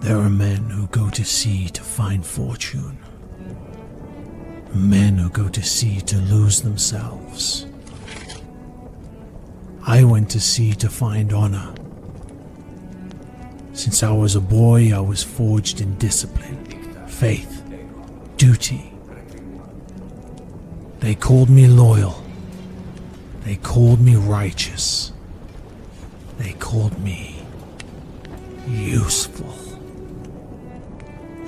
There are men who go to sea to find fortune. Men who go to sea to lose themselves. I went to sea to find honor. Since I was a boy, I was forged in discipline, faith, duty. They called me loyal. They called me righteous. They called me useful.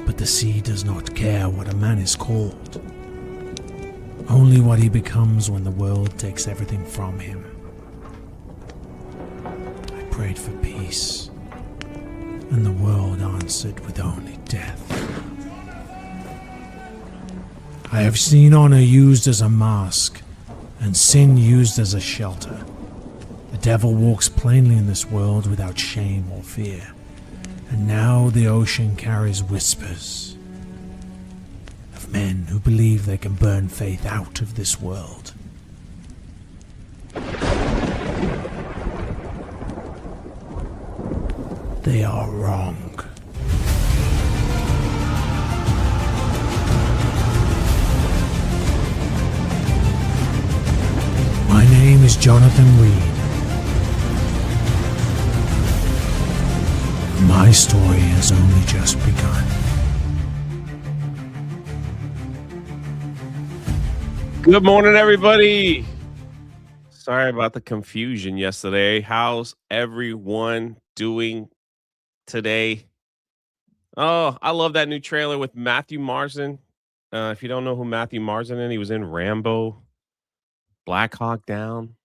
But the sea does not care what a man is called. Only what he becomes when the world takes everything from him. I prayed for peace, and the world answered with only death. I have seen honor used as a mask, and sin used as a shelter. The devil walks plainly in this world without shame or fear, and now the ocean carries whispers of men who believe they can burn faith out of this world. They are wrong. My name is Jonathan Reed. My story has only just begun. Good morning, everybody. Sorry about the confusion yesterday. How's everyone doing today? Oh, I love that new trailer with Matthew Marsden. If you don't know who Matthew Marsden is, he was in Rambo, Black Hawk Down,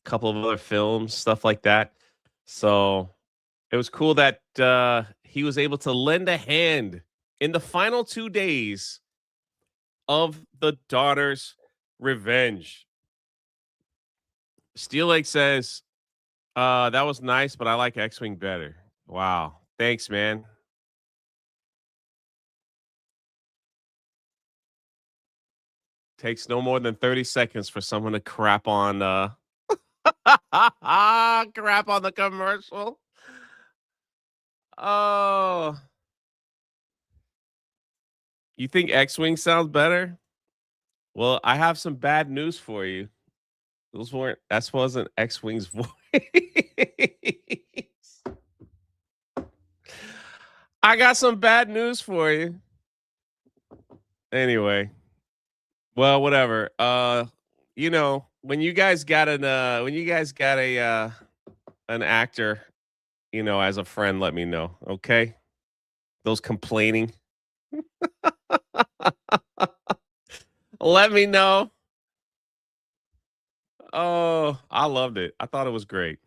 a couple of other films, stuff like that. So it was cool that he was able to lend a hand in the final 2 days of The Daughter's Revenge. Steel Lake says, that was nice, but I like X-Wing better. Wow. Thanks, man. Takes no more than 30 seconds for someone to crap on crap on the commercial. Oh. You think X-Wing sounds better? Well, I have some bad news for you. That wasn't X-Wing's voice. I got some bad news for you. Anyway, well, whatever. When you guys got an actor, as a friend, let me know, okay? Those complaining. Let me know. Oh, I loved it. I thought it was great.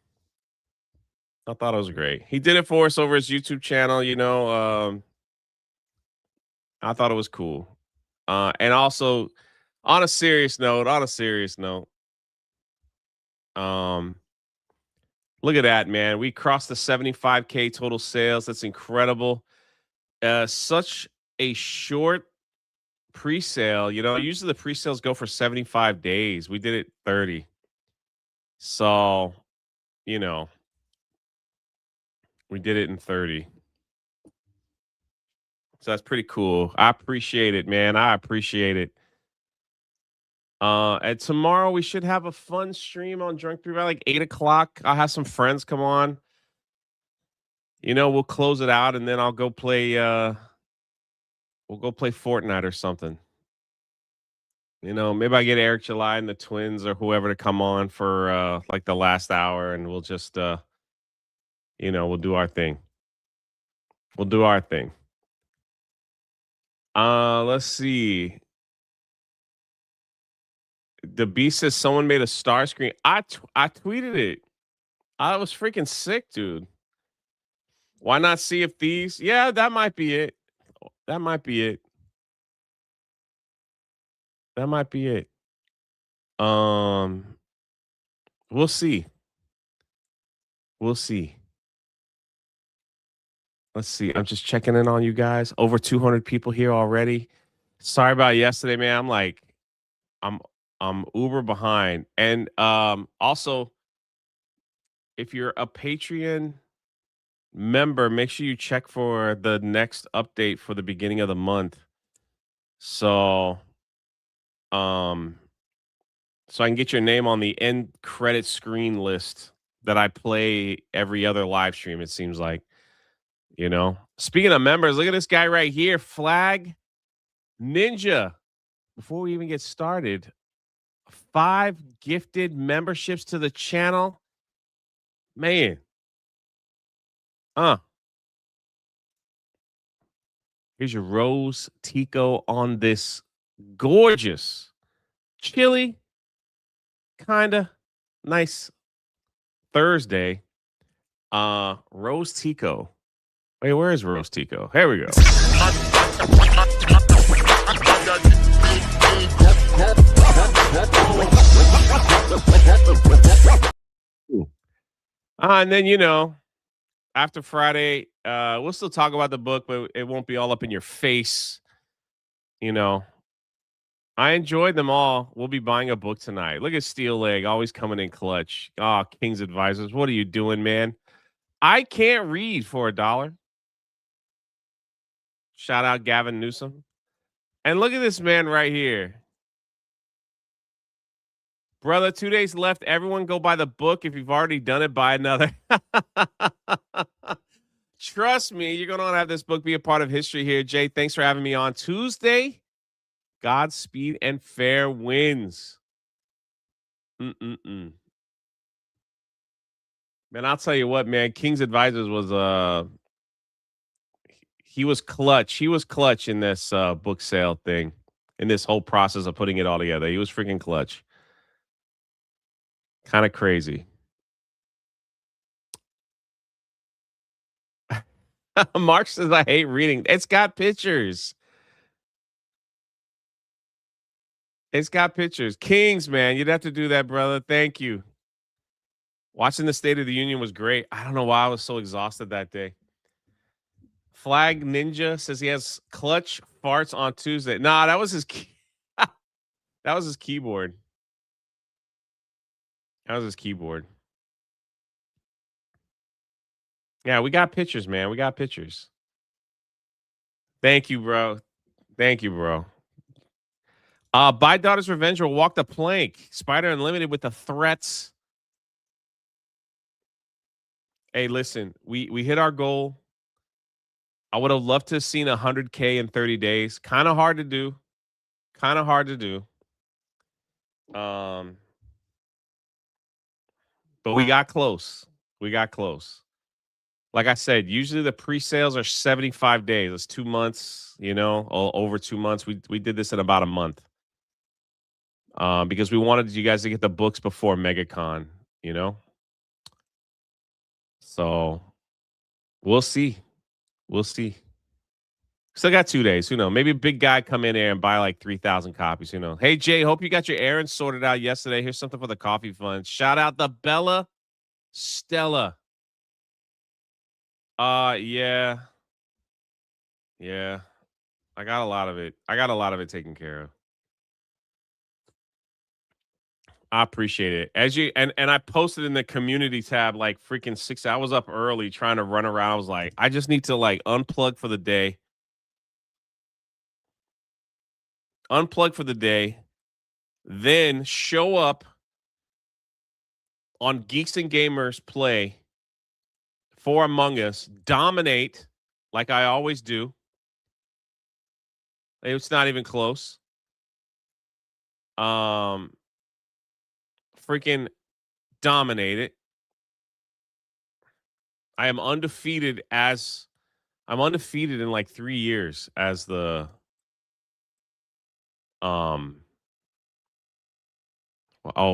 He did it for us over his YouTube channel, I thought it was cool. And also on a serious note, um, look at that, man. We crossed the 75K total sales. That's incredible. Such a short pre-sale. Usually the pre-sales go for 75 days. We did it 30. So, we did it in 30. So that's pretty cool. I appreciate it, man. I appreciate it. And tomorrow we should have a fun stream on Drunk Three by like 8 o'clock. I'll have some friends come on. We'll close it out and then I'll go play we'll go play Fortnite or something. Maybe I get Eric July and the Twins or whoever to come on for like the last hour and we'll just we'll do our thing. Let's see. The Beast says someone made a star screen. I tweeted it. I was freaking sick, dude. Why not see if these? Yeah, that might be it. That might be it. We'll see. Let's see. I'm just checking in on you guys. Over 200 people here already. Sorry about yesterday, man. I'm uber behind. And also, if you're a Patreon member, make sure you check for the next update for the beginning of the month. So, um, so I can get your name on the end credit screen list that I play every other live stream. It seems like, Speaking of members, look at this guy right here, Flag Ninja. Before we even get started, 5 gifted memberships to the channel. Man. Here's your Rose Tico on this gorgeous, chilly, kinda nice Thursday. Rose Tico. Wait, where is Rose Tico? Here we go. And then, after Friday, we'll still talk about the book, but it won't be all up in your face. I enjoyed them all. We'll be buying a book tonight. Look at Steel Leg, always coming in clutch. Oh, King's Advisors. What are you doing, man? I can't read for $1. Shout out Gavin Newsom. And look at this man right here. Brother, 2 days left. Everyone go buy the book. If you've already done it, buy another. Trust me, you're going to have this book be a part of history here. Jay, thanks for having me on Tuesday. Godspeed and fair winds. Man, I'll tell you what, man. King's Advisors was he was clutch. He was clutch in this book sale thing, in this whole process of putting it all together. He was freaking clutch. Kind of crazy. Mark says, I hate reading. It's got pictures. It's got pictures. Kings, man. You'd have to do that, brother. Thank you. Watching the State of the Union was great. I don't know why I was so exhausted that day. Flag Ninja says he has clutch farts on Tuesday. Nah, that was his that was his keyboard. That was his keyboard. Yeah, we got pictures, man. We got pictures. Thank you, bro. Thank you, bro. Buy Daughter's Revenge or walk the plank. Spider Unlimited with the threats. Hey, listen, we hit our goal. I would have loved to have seen 100K in 30 days. Kind of hard to do. Kind of hard to do. But we got close. We got close. Like I said, usually the pre-sales are 75 days. It's 2 months, over 2 months. We did this in about a month. Because we wanted you guys to get the books before MegaCon, So we'll see. We'll see. Still got 2 days. Who knows? Maybe a big guy come in there and buy like 3,000 copies. Hey, Jay, hope you got your errands sorted out yesterday. Here's something for the coffee fund. Shout out the Bella Stella. Yeah. Yeah. I got a lot of it. Taken care of. I appreciate it. And I posted in the community tab like freaking 6 hours up early trying to run around. I was like, I just need to like unplug for the day. Then show up on Geeks and Gamers Play for Among Us, dominate like I always do. It's not even close. Freaking dominate it. I'm undefeated in like 3 years as the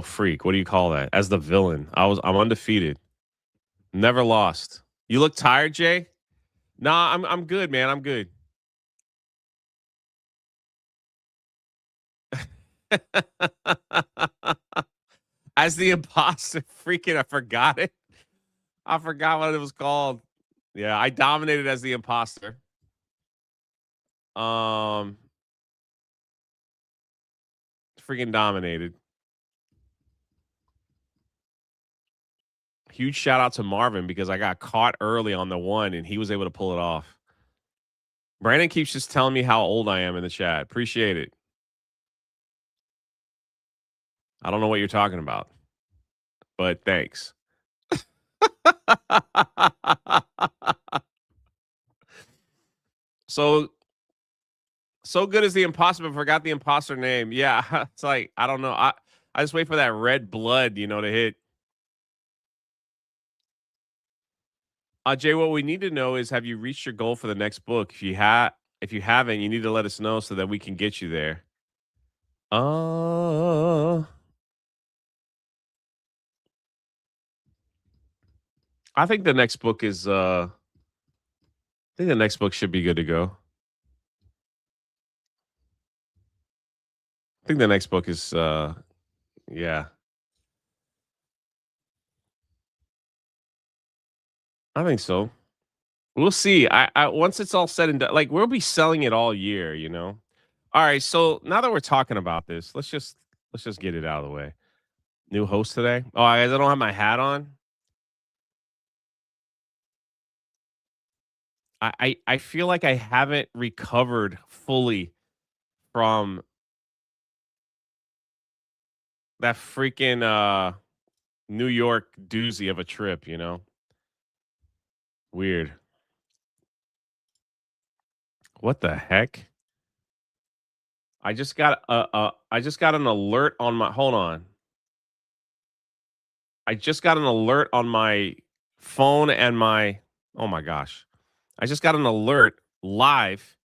freak. What do you call that? As the villain. I'm undefeated. Never lost. You look tired, Jay? Nah, I'm good, man. I'm good. As the imposter, freaking, I forgot it. I forgot what it was called. Yeah, I dominated as the imposter. Freaking dominated. Huge shout out to Marvin because I got caught early on the one and he was able to pull it off. Brandon keeps just telling me how old I am in the chat. Appreciate it. I don't know what you're talking about, but thanks. So good is the imposter, but forgot the imposter name. Yeah, it's like I don't know. I just wait for that red blood, to hit. Jay, what we need to know is, have you reached your goal for the next book? If you haven't, you need to let us know so that we can get you there. I think the next book is. I think the next book should be good to go. I think the next book is. Yeah. I think so. We'll see. I once it's all said and done, like we'll be selling it all year, All right, so now that we're talking about this, let's just get it out of the way. New host today. Oh, I don't have my hat on. I feel like I haven't recovered fully from that freaking New York doozy of a trip, Weird. What the heck? I just got an alert on my hold on. I just got an alert on my phone and my oh my gosh. I just got an alert live.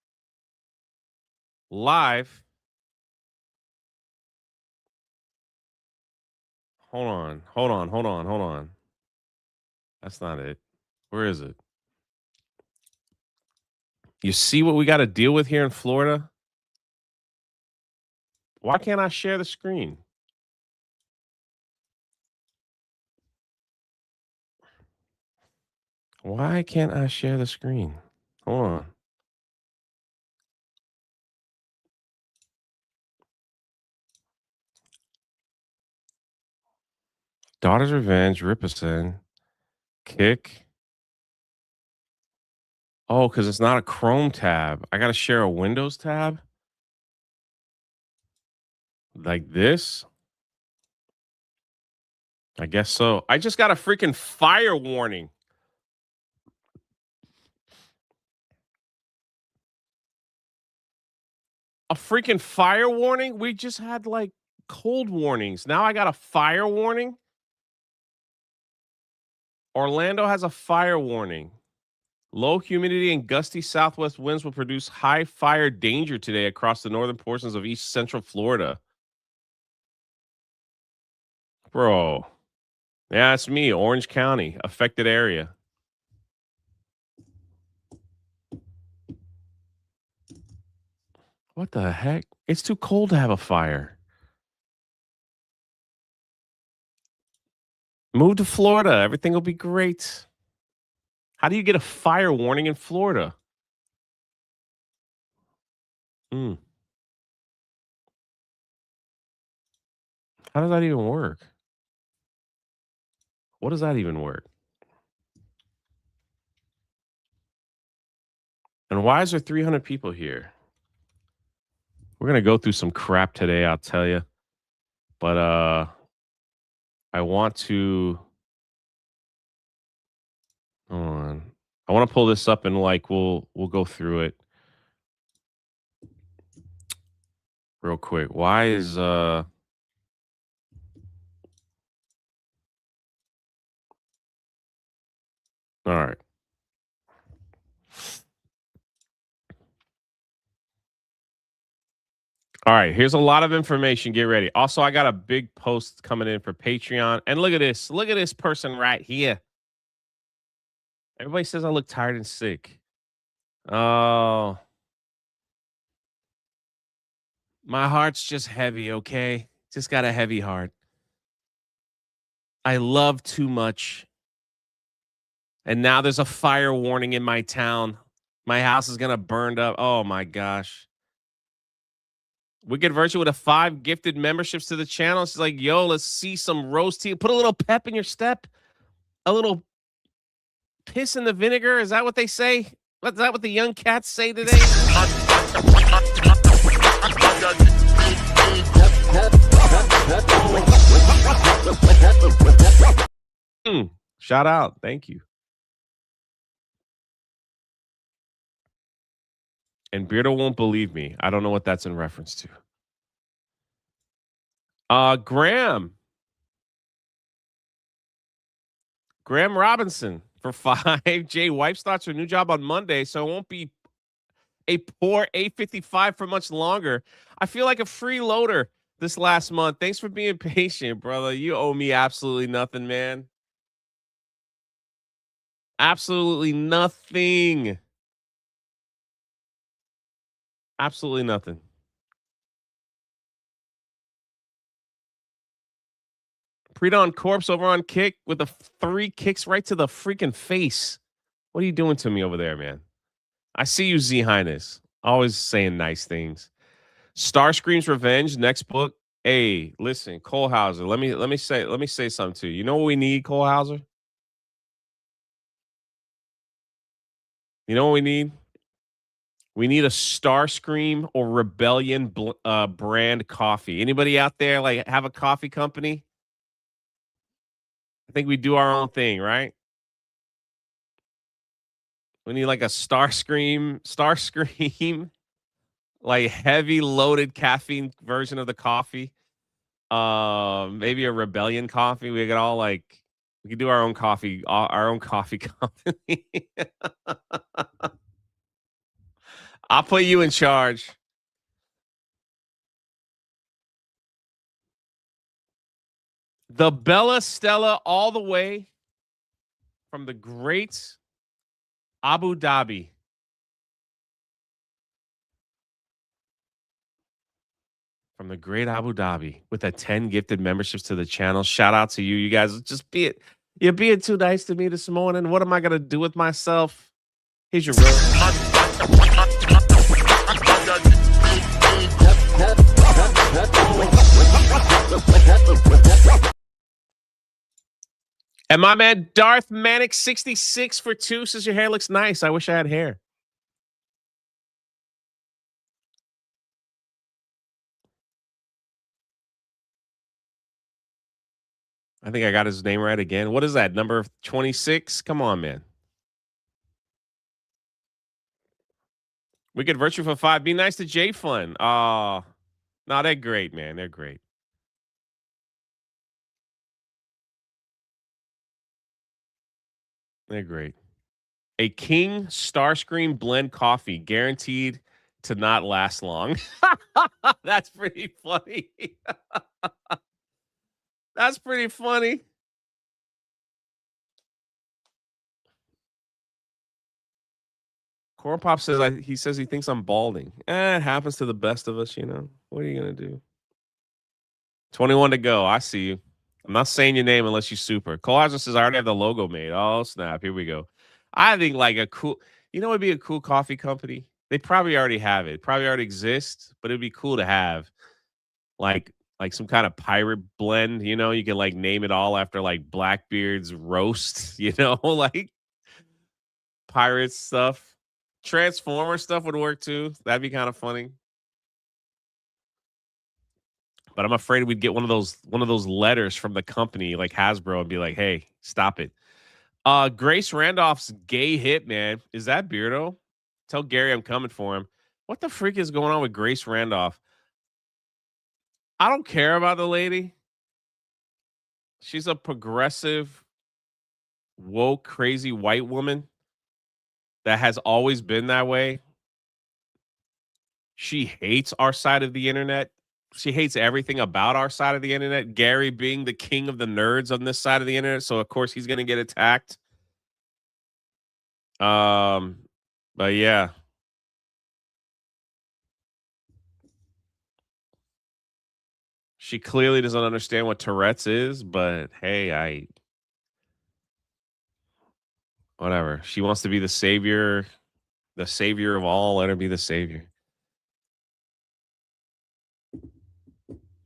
Hold on. That's not it. Where is it? You see what we got to deal with here in Florida? Why can't I share the screen? Why can't I share the screen? Hold on. Daughter's Revenge, Rippison, Kick. Oh, because it's not a Chrome tab. I got to share a Windows tab? Like this? I guess so. I just got a freaking fire warning. A freaking fire warning? We just had like cold warnings. Now I got a fire warning? Orlando has a fire warning. Low humidity and gusty southwest winds will produce high fire danger today across the northern portions of east central Florida. Bro. Yeah, it's me, Orange County, affected area. What the heck? It's too cold to have a fire. Move to Florida. Everything will be great. How do you get a fire warning in Florida? How does that even work? What does that even work? And why is there 300 people here? We're going to go through some crap today, I'll tell you. But I want to hold on. I want to pull this up and like we'll go through it real quick. Why is all right. All right, here's a lot of information. Get ready. Also, I got a big post coming in for Patreon. And look at this. Look at this person right here. Everybody says I look tired and sick. Oh. My heart's just heavy, okay? Just got a heavy heart. I love too much. And now there's a fire warning in my town. My house is going to burn up. Oh my gosh. Wicked Virtue with a 5 gifted memberships to the channel. She's like, yo, let's see some roast tea. Put a little pep in your step. a little piss in the vinegar. Is that what they say? Is that what the young cats say today? Shout out. Thank you. And Beardo won't believe me. I don't know what that's in reference to. Graham Robinson for 5. Jay, wife starts her new job on Monday, so it won't be a poor 855 for much longer. I feel like a freeloader this last month. Thanks for being patient, brother. You owe me absolutely nothing, man. Absolutely nothing. Absolutely nothing. Pre-dawn corpse over on Kick with the 3 kicks right to the freaking face. What are you doing to me over there, man? I see you, Z Highness. Always saying nice things. Starscream's Revenge, next book. Hey, listen, Cole Hauser. Let me say something to you. You know what we need, Cole Hauser? You know what we need? We need a Starscream or Rebellion brand coffee. Anybody out there like have a coffee company? I think we do our own thing, right? We need like a Starscream, like heavy loaded caffeine version of the coffee. Maybe a Rebellion coffee. We could all like we could do our own coffee company. I'll put you in charge. The Bella Stella all the way from the great Abu Dhabi. From the great Abu Dhabi with the 10 gifted memberships to the channel. Shout out to you. You guys just you're being too nice to me this morning. What am I gonna do with myself? Here's your real. And my man Darth Manic 66 for 2 says your hair looks nice. I wish I had hair. I think I got his name right again. What is that? Number 26? Come on, man. We get Virtue for 5. Be nice to J Fun. No, they're great, man. They're great. They're great. A King Starscream blend coffee guaranteed to not last long. That's pretty funny. That's pretty funny. Corn Pop says he says he thinks I'm balding. It happens to the best of us, you know. What are you gonna do? 21 to go. I see you. I'm not saying your name unless you super. Collagen says I already have the logo made. Oh snap! Here we go. I think like a cool. You know, it'd be a cool coffee company. They probably already have it. Probably already exists, but it'd be cool to have like some kind of pirate blend. You know, you can like name it all after like Blackbeard's roast. You know, like pirate stuff. Transformer stuff would work too. That'd be kind of funny. But I'm afraid we'd get one of those letters from the company like Hasbro and be like, "Hey, stop it." Grace Randolph's gay hit, man. Is that Beardo? Tell Gary I'm coming for him. What the freak is going on with Grace Randolph? I don't care about the lady. She's a progressive, woke, crazy white woman that has always been that way. She hates our side of the internet. She hates everything about our side of the internet. Gary being the king of the nerds on this side of the internet, so of course he's going to get attacked. But yeah. She clearly doesn't understand what Tourette's is, but hey, whatever. She wants to be the savior of all. Let her be the savior.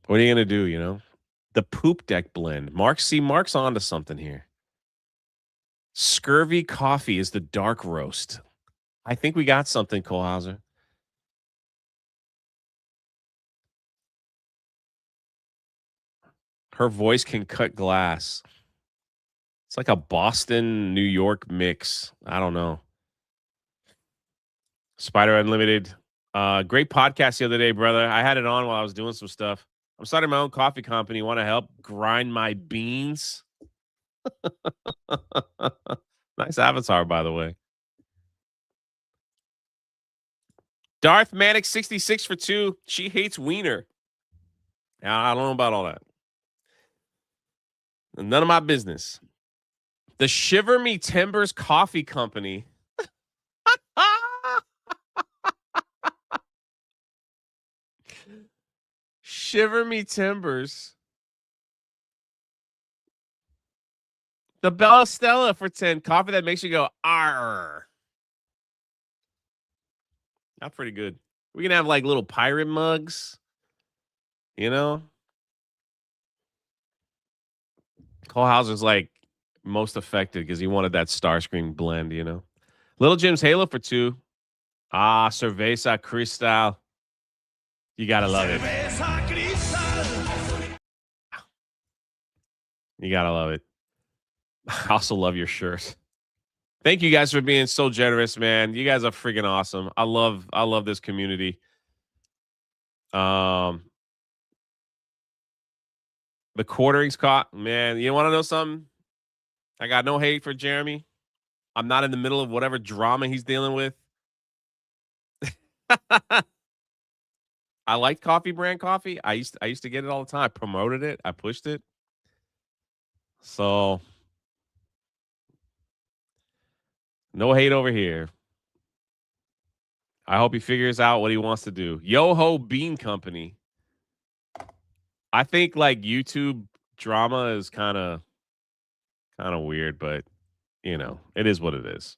What are you gonna do? You know, the poop deck blend. Mark's onto something here. Scurvy coffee is the dark roast. I think we got something, Cole Hauser. Her voice can cut glass. It's like a Boston, New York mix. I don't know. Spider Unlimited. Great podcast the other day, brother. I had it on while I was doing some stuff. I'm starting my own coffee company. Want to help grind my beans? Nice avatar, by the way. Darth Manic 66 for 2. She hates wiener. I don't know about all that. None of my business. The Shiver Me Timbers Coffee Company. Shiver Me Timbers. The Bella Stella for 10. Coffee that makes you go, arr. Not pretty good. We can have like little pirate mugs. You know? Cole Hauser's like most affected because he wanted that Starscream blend, you know? Little Jim's Halo for 2. Cerveza Cristal. You gotta love it. You gotta love it. I also love your shirt. Thank you guys for being so generous, man. You guys are freaking awesome. I love this community. The quartering's caught, man. You want to know something? I got no hate for Jeremy. I'm not in the middle of whatever drama he's dealing with. I like Coffee Brand Coffee. I used to get it all the time. I promoted it. I pushed it. So no hate over here. I hope he figures out what he wants to do. Yoho Bean Company. I think like YouTube drama is kind of weird, but you know, it is what it is.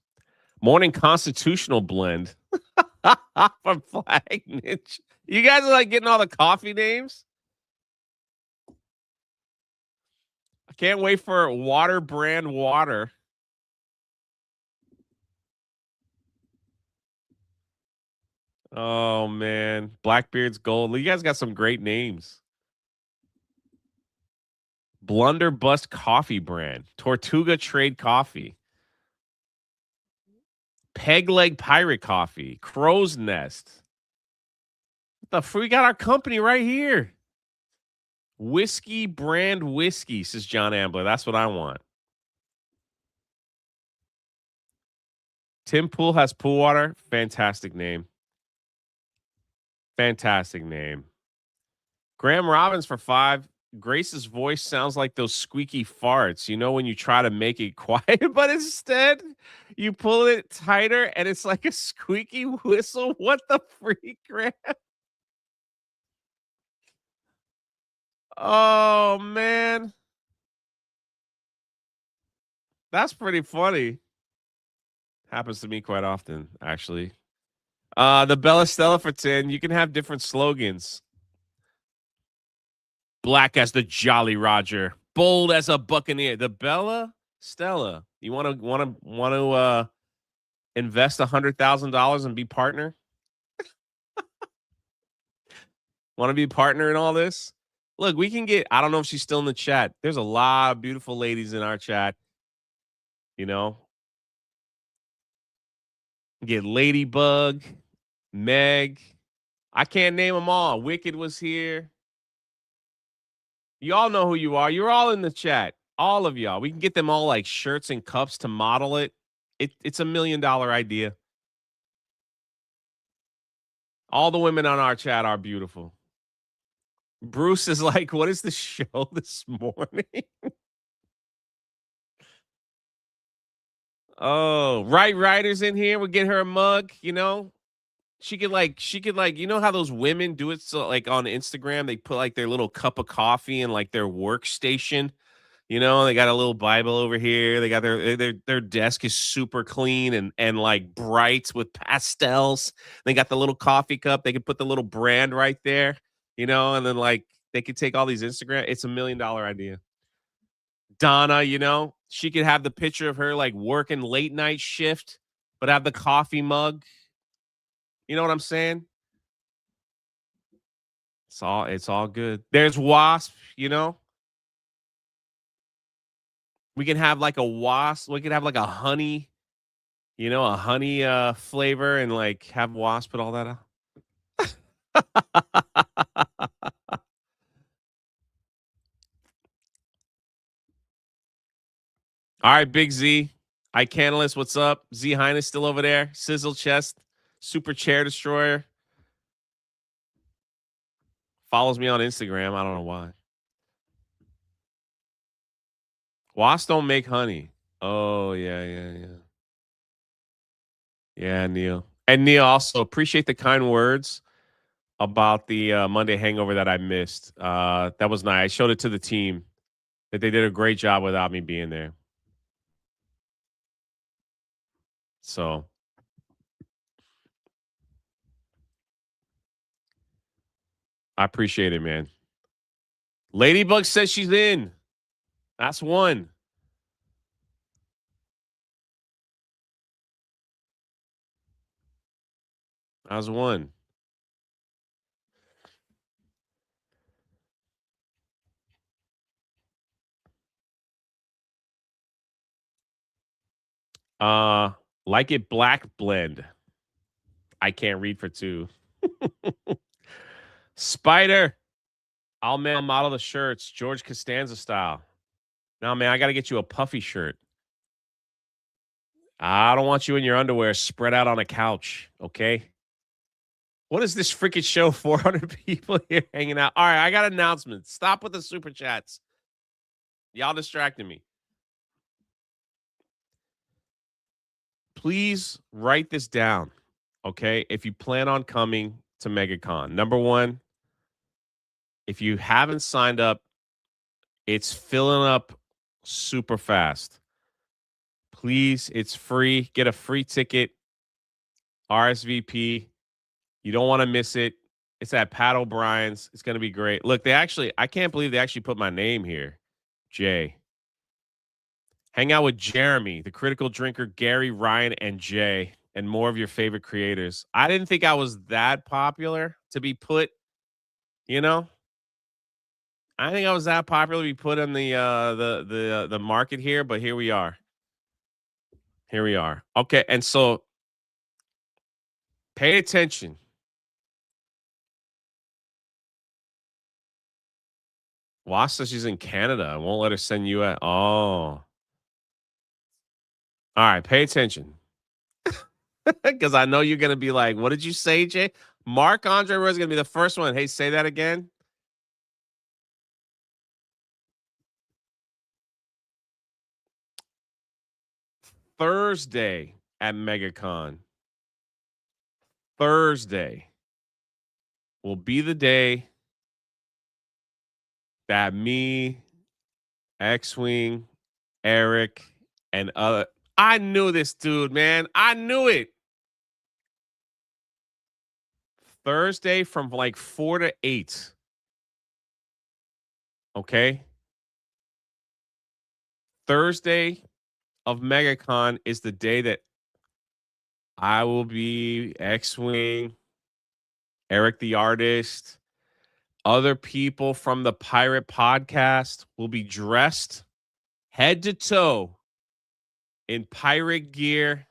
Morning Constitutional Blend from Flag Ninja. You guys are like getting all the coffee names. I can't wait for Water Brand Water. Oh man, Blackbeard's Gold. You guys got some great names. Blunderbust Coffee Brand, Tortuga Trade Coffee, Peg Leg Pirate Coffee, Crow's Nest. We got our company right here. Whiskey Brand Whiskey, says John Ambler. That's what I want. Tim Pool has pool water. Fantastic name. Fantastic name. Graham Robbins for 5. Grace's voice sounds like those squeaky farts. You know when you try to make it quiet, but instead you pull it tighter and it's like a squeaky whistle. What the freak, Graham? Oh, man. That's pretty funny. Happens to me quite often, actually. The Bella Stella for 10. You can have different slogans. Black as the Jolly Roger, bold as a Buccaneer. The Bella Stella. You want to invest $100,000 and be partner? Want to be partner in all this? Look, we can get. I don't know if she's still in the chat. There's a lot of beautiful ladies in our chat. You know, get Ladybug, Meg. I can't name them all. Wicked was here. You all know who you are. You're all in the chat. All of y'all. We can get them all like shirts and cups to model it. It's $1 million idea. All the women on our chat are beautiful. Bruce is like, what is the show this morning? Oh, Right Rider's in here. We'll get her a mug, you know. She could like, you know how those women do it, so like on Instagram, they put like their little cup of coffee in like their workstation. You know, they got a little Bible over here. They got their desk is super clean and like bright with pastels. They got the little coffee cup. They could put the little brand right there, you know, and then like they could take all these Instagram. It's $1 million idea. Donna, you know, she could have the picture of her like working late night shift, but have the coffee mug. You know what I'm saying? It's all good. There's Wasp, you know. We can have like a wasp. We could have like a honey, you know, a honey flavor and like have Wasp put all that out. All right, Big Z. Icanalist, what's up? Z Highness still over there. Sizzle Chest, Super Chair Destroyer. Follows me on Instagram. I don't know why. Wasps don't make honey. Oh, yeah. Yeah, Neil. And Neil, also appreciate the kind words about the Monday hangover that I missed. That was nice. I showed it to the team that they did a great job without me being there. So I appreciate it, man. Ladybug says she's in. That's one. That was one. Like it black blend. I can't read for two. Spider. I'll mail model the shirts, George Costanza style. No, man, I got to get you a puffy shirt. I don't want you in your underwear spread out on a couch, okay? What is this freaking show? 400 people here hanging out. All right, I got announcements. Stop with the super chats. Y'all distracting me. Please write this down, okay? If you plan on coming to MegaCon. Number one, if you haven't signed up, it's filling up super fast. Please, it's free. Get a free ticket. RSVP. You don't want to miss it. It's at Pat O'Brien's. It's going to be great. Look, I can't believe they actually put my name here. Jay. Hang out with Jeremy, the critical drinker, Gary, Ryan, and Jay, and more of your favorite creators. I didn't think I was that popular to be put, you know? I think I was that popular to be put in the market here, but here we are. Here we are. Okay, and so pay attention. Wasp says she's in Canada. I won't let her send you a. Oh. All right, pay attention. Because I know you're going to be like, what did you say, Jay? Marc-Andre Rose is going to be the first one. Hey, say that again. Thursday at MegaCon. Thursday will be the day that me, X-Wing, Eric, and other. I knew this dude, man. I knew it. Thursday from like 4 to 8. Okay. Thursday of MegaCon is the day that I will be X-Wing, Eric the artist, other people from the Pirate Podcast will be dressed head to toe in pirate gear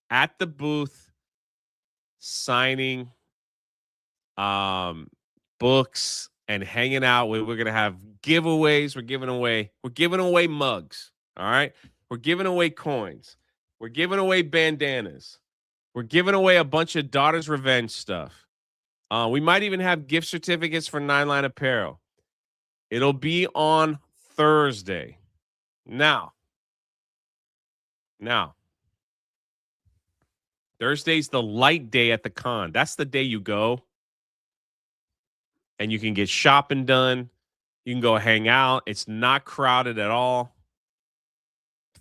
at the booth signing books and hanging out. We're going to have giveaways. We're giving away mugs. All right. We're giving away coins. We're giving away bandanas. We're giving away a bunch of Daughter's Revenge stuff. We might even have gift certificates for Nine Line Apparel. It'll be on Thursday. Now, Thursday's the light day at the con. That's the day you go and you can get shopping done. You can go hang out. It's not crowded at all.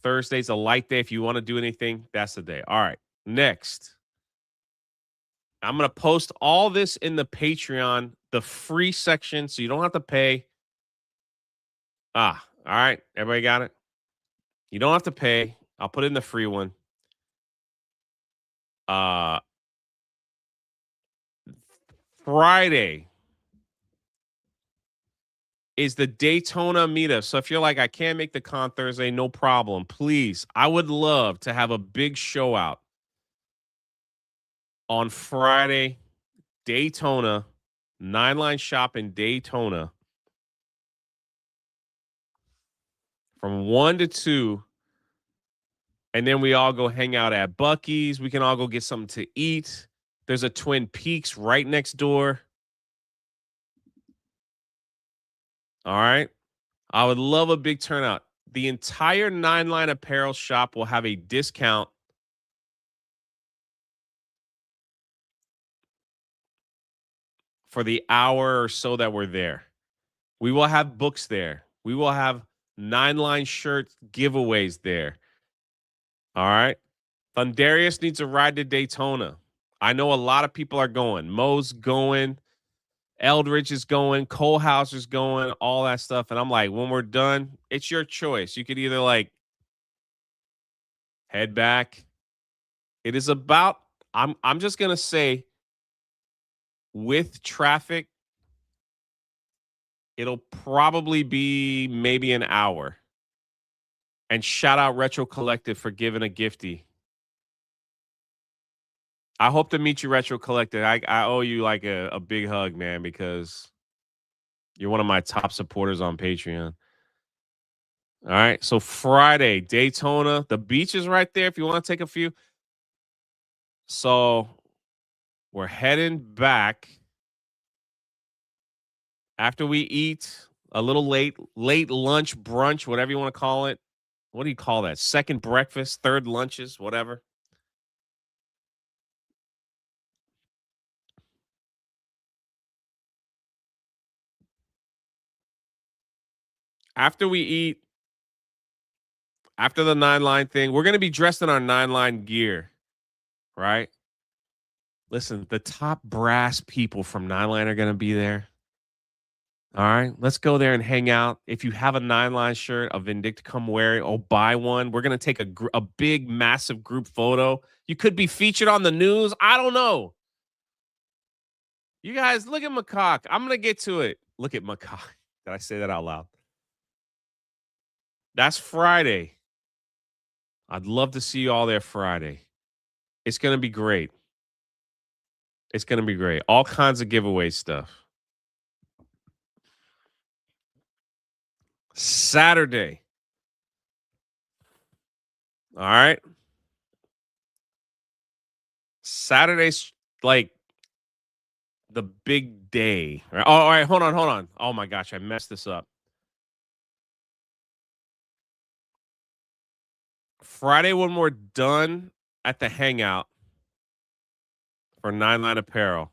Thursday's a light day. If you want to do anything, that's the day. All right. Next, I'm going to post all this in the Patreon, the free section, so you don't have to pay. All right, everybody got it? You don't have to pay. I'll put in the free one. Uh Friday is the Daytona meetup. So if you're like, I can't make the con Thursday, no problem. Please, I would love to have a big show out on Friday, Daytona, Nine Line Shop in Daytona from 1 to 2. And then we all go hang out at Buc-ee's. We can all go get something to eat. There's a Twin Peaks right next door. All right. I would love a big turnout. The entire Nine Line Apparel shop will have a discount for the hour or so that we're there. We will have books there. We will have Nine Line shirt giveaways there. All right. Thundarius needs a ride to Daytona. I know a lot of people are going. Mo's going. Eldridge is going. Cole Hauser's going. All that stuff. And I'm like, when we're done, it's your choice. You could either like head back. It is about, I'm just gonna say, with traffic, it'll probably be maybe an hour. And shout out Retro Collective for giving a gifty. I hope to meet you, Retro Collective. I owe you like a big hug, man, because you're one of my top supporters on Patreon. All right. So Friday, Daytona. The beach is right there if you want to take a few. So we're heading back after we eat a little late lunch, brunch, whatever you want to call it. What do you call that? Second breakfast, third lunches, whatever. After we eat, after the Nine Line thing, we're going to be dressed in our Nine Line gear, right? Listen, the top brass people from Nine Line are going to be there. All right, let's go there and hang out. If you have a Nine Line shirt, a Vindicta, come wear it. Oh, buy one. We're going to take a big, massive group photo. You could be featured on the news. I don't know. You guys, look at Macaque. I'm going to get to it. Look at Macaque. Did I say that out loud? That's Friday. I'd love to see you all there Friday. It's going to be great. It's going to be great. All kinds of giveaway stuff. Saturday. All right. Saturday's like the big day. Right? Oh, all right. Hold on. Oh my gosh, I messed this up. Friday, when we're done at the hangout for Nine Line Apparel,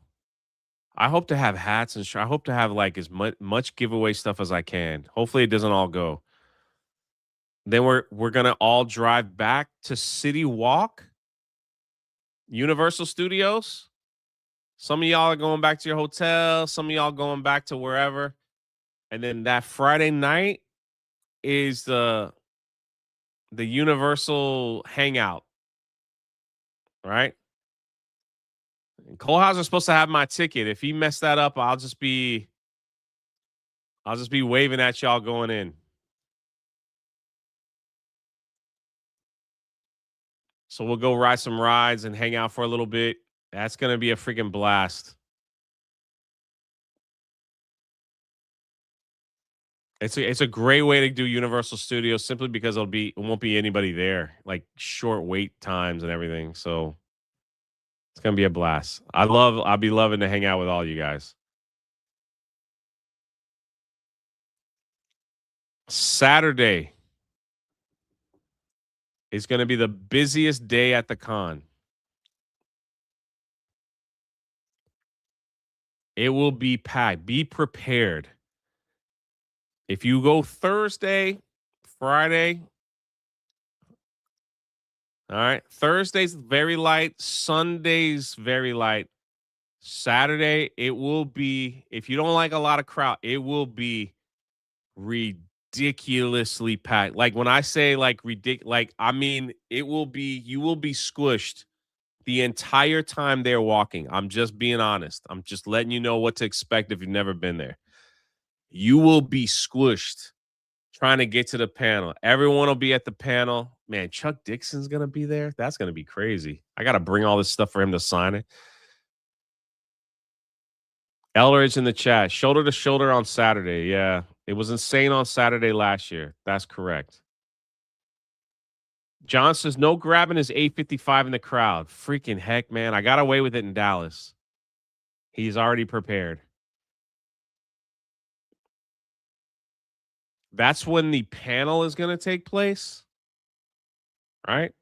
I hope to have hats and I hope to have like as much giveaway stuff as I can. Hopefully, it doesn't all go. Then we're gonna all drive back to City Walk, Universal Studios. Some of y'all are going back to your hotel. Some of y'all going back to wherever. And then that Friday night is the Universal hangout. Right? And Cole Hauser's supposed to have my ticket. If he messed that up, I'll just be waving at y'all going in. So we'll go ride some rides and hang out for a little bit. That's going to be a freaking blast. It's a great way to do Universal Studios simply because it won't be anybody there, like short wait times and everything. So it's going to be a blast. I'll be loving to hang out with all you guys. Saturday is going to be the busiest day at the con. It will be packed. Be prepared. If you go Thursday, Friday, all right. Thursday's very light. Sunday's very light. Saturday, it will be, if you don't like a lot of crowd, it will be ridiculous. ridiculously packed. Like when I say like like I mean you will be squished the entire time they're walking. I'm just being honest. I'm just letting you know what to expect if you've never been there. You will be squished trying to get to the panel. Everyone will be at the panel. Man, Chuck Dixon's gonna be there. That's gonna be crazy. I gotta bring all this stuff for him to sign it. Elridge in the chat, shoulder to shoulder on Saturday. Yeah, it was insane on Saturday last year. That's correct. John says no grabbing his 855 in the crowd. Freaking heck, man. I got away with it in Dallas. He's already prepared. That's when the panel is going to take place. Right?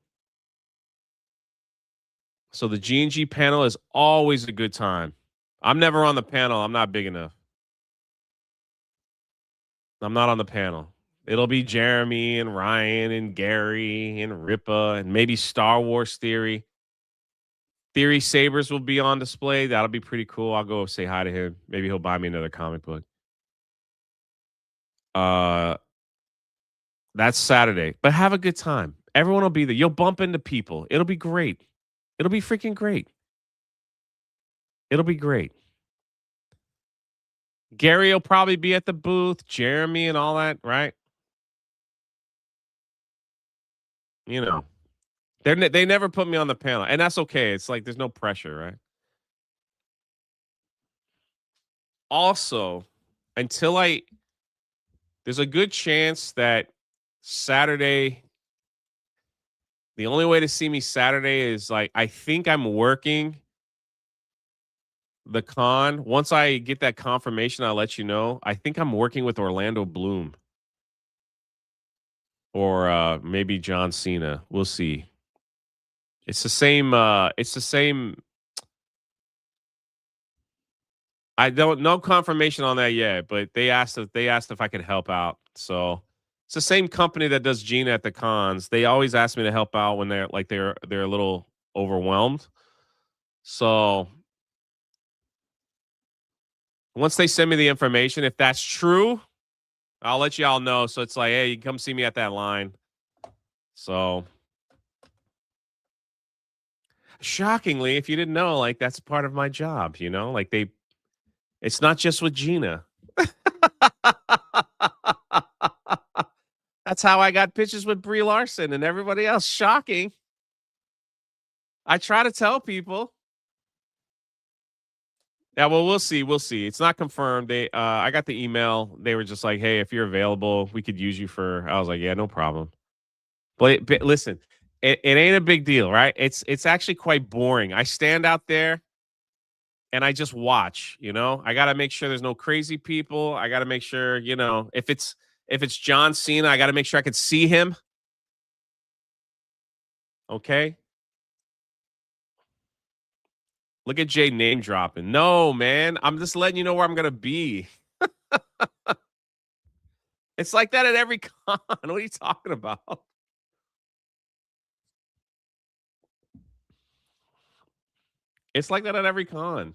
So the G&G panel is always a good time. I'm never on the panel. I'm not big enough. I'm not on the panel. It'll be Jeremy and Ryan and Gary and Ripa and maybe Star Wars Theory. Theory Sabers will be on display. That'll be pretty cool. I'll go say hi to him. Maybe he'll buy me another comic book. That's Saturday. But have a good time. Everyone will be there. You'll bump into people. It'll be great. It'll be freaking great. It'll be great. Gary will probably be at the booth, Jeremy and all that, right? You know. They never put me on the panel, and that's okay. It's like there's no pressure, right? Also, there's a good chance that Saturday, the only way to see me Saturday is like I think I'm working the con. Once I get that confirmation, I'll let you know. I think I'm working with Orlando Bloom or maybe John Cena. We'll see. It's the same. I don't no confirmation on that yet, but they asked if I could help out. So it's the same company that does Gina at the cons. They always ask me to help out when they're a little overwhelmed. So once they send me the information, if that's true, I'll let y'all know. So it's like, hey, you can come see me at that line. So shockingly, if you didn't know, like that's part of my job, you know, like it's not just with Gina. That's how I got pictures with Brie Larson and everybody else. Shocking. I try to tell people. Yeah, well, we'll see. We'll see. It's not confirmed. I got the email. They were just like, "Hey, if you're available, we could use you for." I was like, "Yeah, no problem." But listen, it ain't a big deal, right? It's actually quite boring. I stand out there and I just watch. You know, I got to make sure there's no crazy people. I got to make sure, you know, if it's John Cena, I got to make sure I can see him. Okay. Look at Jay name dropping. No, man. I'm just letting you know where I'm gonna be. It's like that at every con. What are you talking about? It's like that at every con.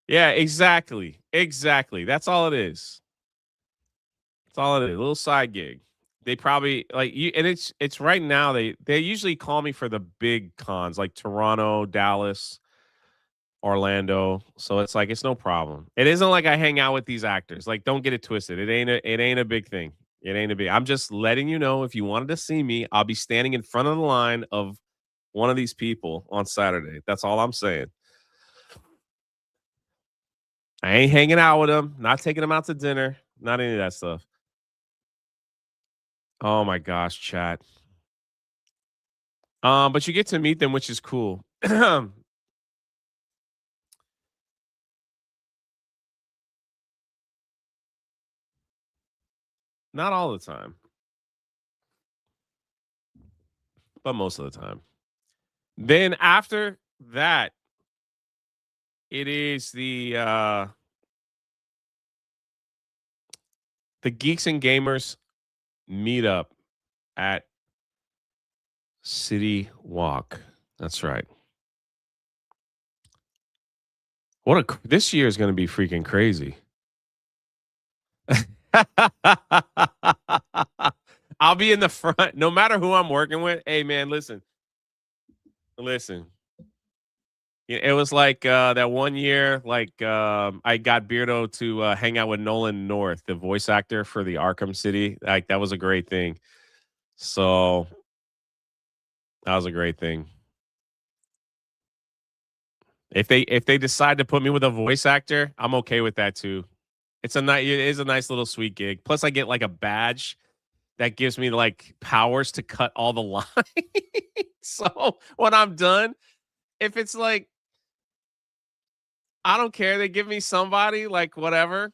Yeah, exactly. Exactly. That's all it is. That's all it is. A little side gig. They probably like you, and it's right now. They usually call me for the big cons like Toronto, Dallas, Orlando. So it's like it's no problem. It isn't like I hang out with these actors. Like, don't get it twisted. It ain't a big thing. It ain't a big. I'm just letting you know if you wanted to see me, I'll be standing in front of the line of one of these people on Saturday. That's all I'm saying. I ain't hanging out with them, not taking them out to dinner, not any of that stuff. Oh my gosh, chat. But you get to meet them, which is cool. Not all the time, but most of the time. Then after that, it is the Geeks and Gamers meetup at City Walk. That's right. This year is going to be freaking crazy. I'll be in the front no matter who I'm working with. Hey man, listen. It was like that one year, like I got Beardo to hang out with Nolan North, the voice actor for the Arkham City. Like that was a great thing. So that was a great thing. If they decide to put me with a voice actor, I'm okay with that too. It is a nice little sweet gig. Plus, I get like a badge that gives me like powers to cut all the lines. So when I'm done, if it's like I don't care, they give me somebody like whatever.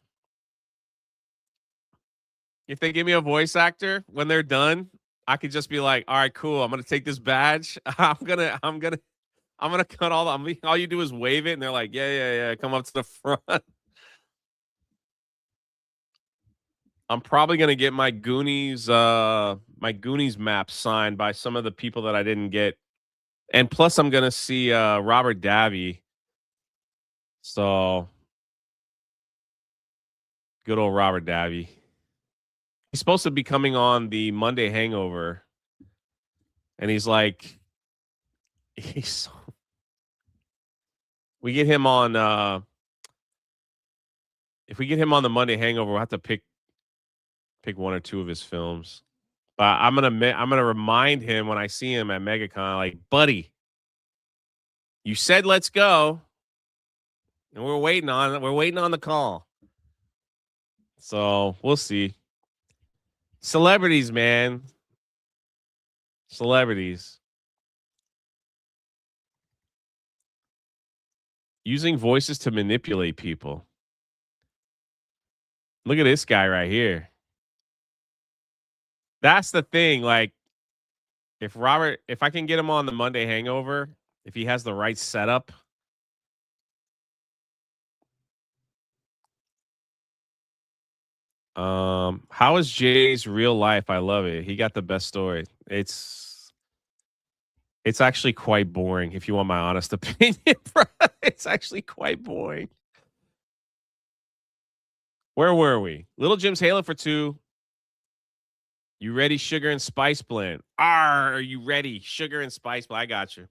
If they give me a voice actor when they're done, I could just be like, all right, cool. I'm gonna take this badge. I'm gonna cut all you do is wave it, and they're like, yeah. Come up to the front. I'm probably gonna get my Goonies map signed by some of the people that I didn't get. And plus I'm gonna see Robert Davi. So good old Robert Davi. He's supposed to be coming on the Monday Hangover. And he's like we get him on if we get him on the Monday Hangover, we'll have to pick one or two of his films. But I'm gonna remind him when I see him at MegaCon, like, buddy, you said let's go, and we're waiting on the call. So we'll see. Celebrities, man, celebrities using voices to manipulate people. Look at this guy right here. That's the thing. Like, if I can get him on the Monday Hangover, if he has the right setup. How is Jay's real life? I love it. He got the best story. It's actually quite boring, if you want my honest opinion, bro. It's actually quite boring. Where were we? Little Jim's Halo for 2. You ready? Sugar and spice blend. Are you ready? Sugar and spice blend. I got you.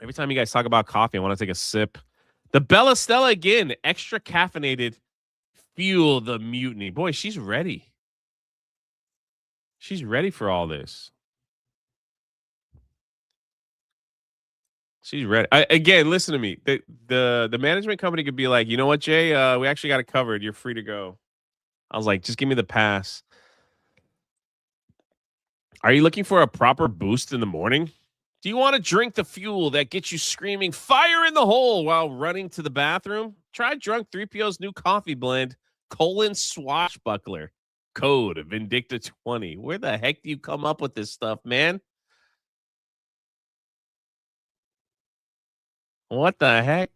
Every time you guys talk about coffee, I want to take a sip. The Bella Stella again, extra caffeinated. Fuel the mutiny. Boy, she's ready. She's ready for all this. She's ready. Again, listen to me. The management company could be like, you know what, Jay? We actually got it covered. You're free to go. I was like, just give me the pass. Are you looking for a proper boost in the morning? Do you want to drink the fuel that gets you screaming fire in the hole while running to the bathroom? Try Drunk 3PO's new coffee blend, Swashbuckler. Code Vindicta20. Where the heck do you come up with this stuff, man? What the heck?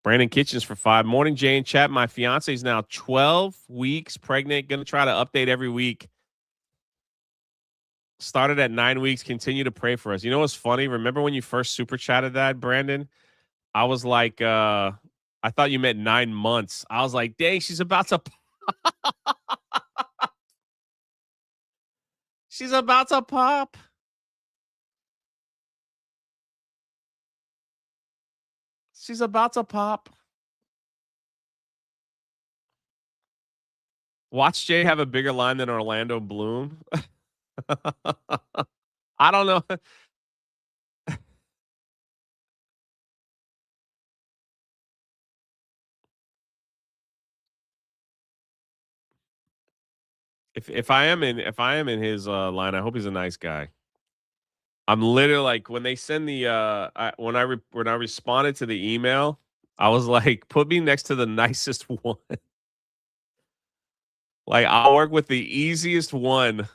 Brandon Kitchens for 5. Morning, Jay and chat. My fiance is now 12 weeks pregnant. Going to try to update every week. Started at 9 weeks. Continue to pray for us. You know what's funny? Remember when you first super chatted that, Brandon? I was like, I thought you meant 9 months. I was like, dang, she's about to she's about to pop. She's about to pop. Watch Jay have a bigger line than Orlando Bloom. I don't know. If I am in his line, I hope he's a nice guy. I'm literally like, when they send the when I responded to the email, I was like, put me next to the nicest one. Like, I'll work with the easiest one.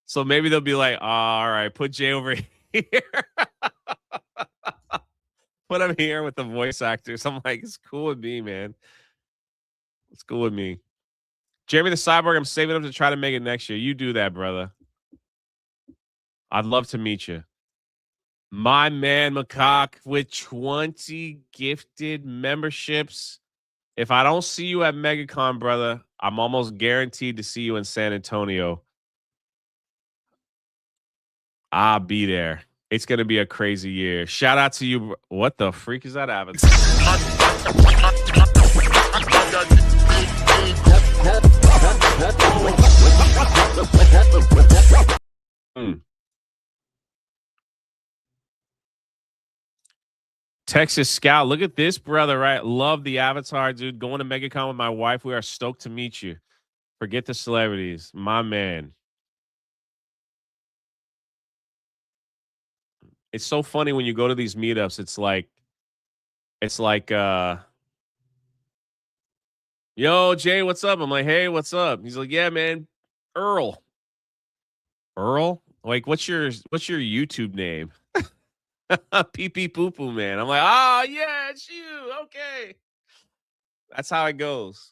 So maybe they'll be like, all right, put Jay over here. Put him here with the voice actors. I'm like, it's cool with me, man. It's cool with me. Jeremy the Cyborg, I'm saving up to try to make it next year. You do that, brother. I'd love to meet you. My man Macaque with 20 gifted memberships. If I don't see you at MegaCon, brother, I'm almost guaranteed to see you in San Antonio. I'll be there. It's going to be a crazy year. Shout out to you. What the freak is that avatar? Texas Scout. Look at this, brother, right? Love the avatar, dude. Going to MegaCon with my wife. We are stoked to meet you. Forget the celebrities. My man. It's so funny when you go to these meetups. It's like, yo, Jay, what's up? I'm like, hey, what's up? He's like, yeah, man, Earl. Earl? Like, what's your YouTube name? Pee pee poo poo man. I'm like, oh yeah, it's you. Okay. That's how it goes.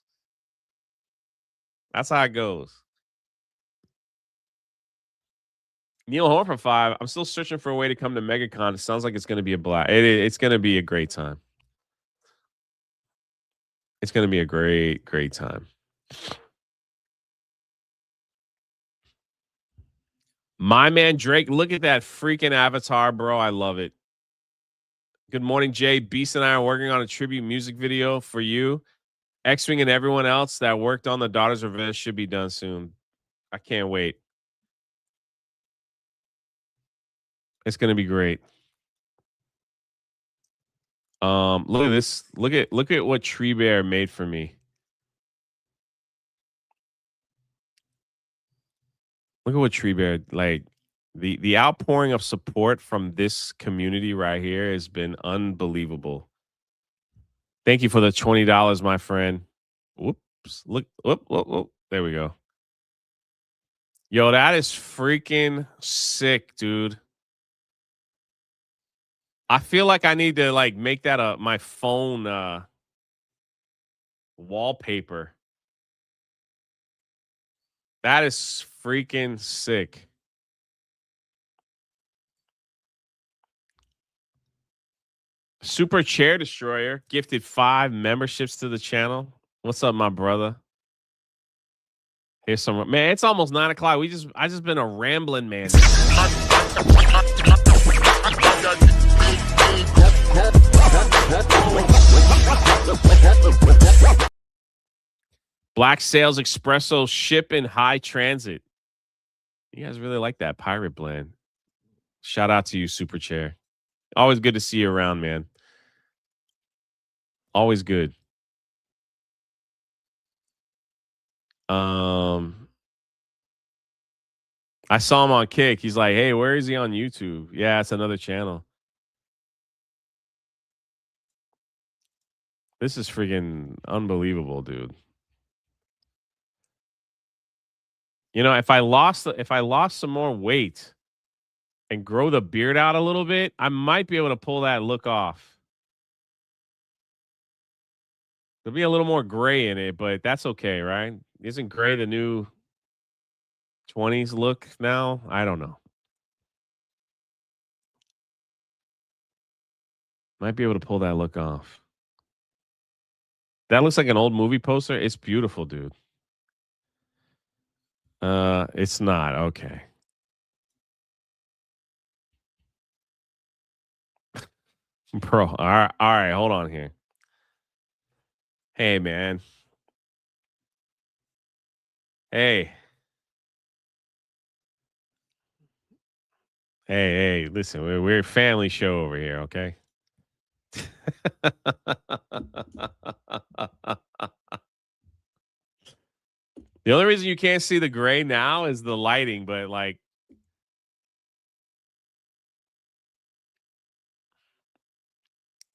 That's how it goes. Neil Horn for 5. I'm still searching for a way to come to MegaCon. It sounds like it's going to be a blast. It's going to be a great time. It's going to be a great, great time. My man Drake, look at that freaking avatar, bro. I love it. Good morning, Jay. Beast and I are working on a tribute music video for you. X-Wing and everyone else that worked on the Daughters Revenge should be done soon. I can't wait. It's going to be great. Look at this. Look at what Tree Bear made for me. Look at what Tree Bear, like, the outpouring of support from this community right here has been unbelievable. Thank you for the $20, my friend. Whoops. Look. Whoop. There we go. Yo, that is freaking sick, dude. I feel like I need to like make that my phone wallpaper. That is freaking sick. Super Chair Destroyer gifted 5 memberships to the channel. What's up, my brother? Here's some, man. It's almost 9 o'clock. I just been a rambling man. Black Sails Espresso ship in high transit. You guys really like that pirate blend. Shout out to you, Super Chair. Always good to see you around, man. Always good. I saw him on Kick. He's like, hey, where is he on YouTube? Yeah, it's another channel. This is freaking unbelievable, dude. You know, if I lost some more weight and grow the beard out a little bit, I might be able to pull that look off. There'll be a little more gray in it, but that's okay, right? Isn't gray the new 20s look now? I don't know. Might be able to pull that look off. That looks like an old movie poster. It's beautiful, dude. It's not. Okay. Bro, all right, hold on here. Hey, man. Hey. Hey, listen, we're a family show over here, okay? The only reason you can't see the gray now is the lighting, but like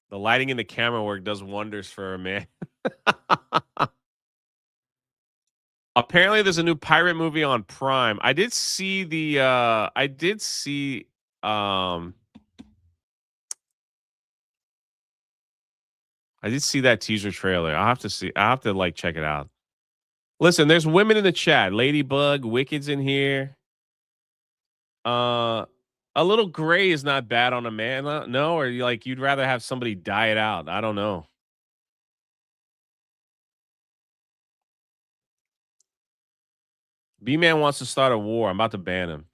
the lighting and the camera work does wonders for a man. Apparently there's a new pirate movie on Prime. I did see that teaser trailer. I'll have to like check it out. Listen, there's women in the chat. Ladybug, Wicked's in here. A little gray is not bad on a man. No, or like you'd rather have somebody dye it out. I don't know. B-Man wants to start a war. I'm about to ban him.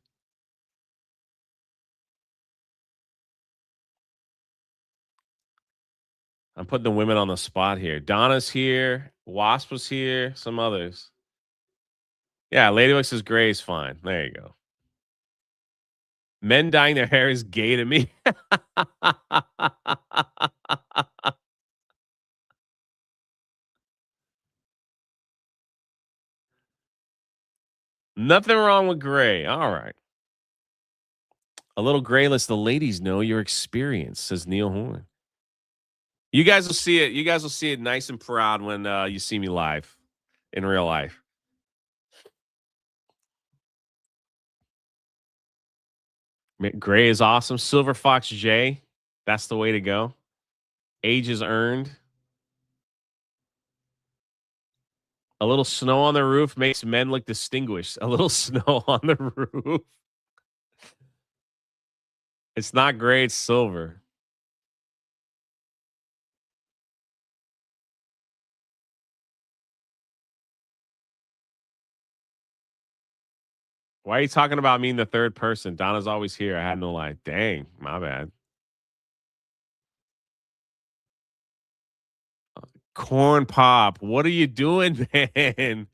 I'm putting the women on the spot here. Donna's here. Wasp was here. Some others. Yeah, Ladybug says gray is fine. There you go. Men dyeing their hair is gay to me. Nothing wrong with gray. All right. A little gray lets the ladies know your experience, says Neil Horn. You guys will see it. You guys will see it nice and proud when you see me live in real life. Gray is awesome. Silver Fox J. That's the way to go. Age is earned. A little snow on the roof makes men look distinguished. A little snow on the roof. It's not gray, it's silver. Why are you talking about me in the third person? Donna's always here. I had no lie. Dang, my bad. Corn Pop, what are you doing, man?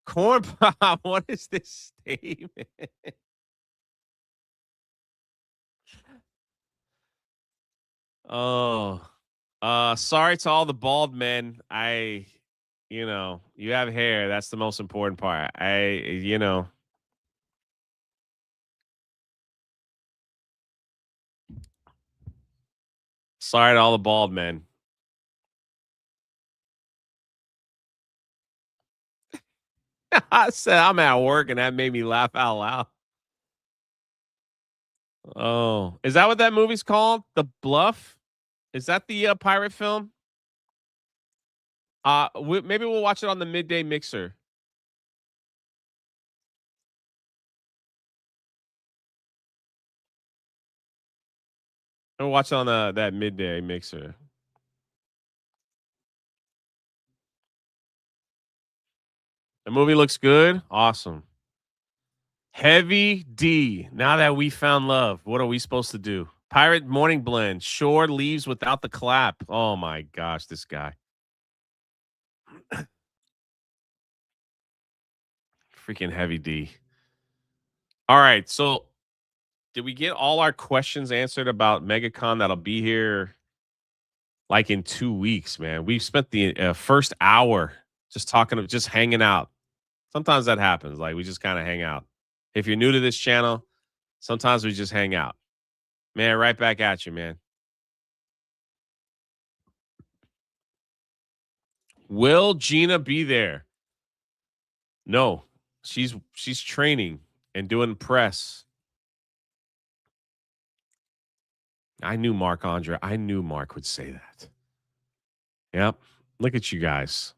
Corn Pop, what is this statement? Oh, sorry to all the bald men. You have hair. That's the most important part. Sorry to all the bald men. I said I'm at work and that made me laugh out loud. Oh, is that what that movie's called? The Bluff? Is that the pirate film? Maybe we'll watch it on the midday mixer. We'll watch it on that midday mixer. The movie looks good. Awesome. Heavy D. Now that we found love, what are we supposed to do? Pirate Morning Blend. Shore leaves without the clap. Oh my gosh, this guy. Freaking Heavy D. All right, so did we get all our questions answered about MegaCon that'll be here like in 2 weeks, man? We've spent the first hour just hanging out. Sometimes that happens. Like we just kind of hang out. If you're new to this channel, sometimes we just hang out. Man, right back at you, man. Will Gina be there? No. She's training and doing press. I knew Mark Andre. I knew Mark would say that. Yep. Look at you guys.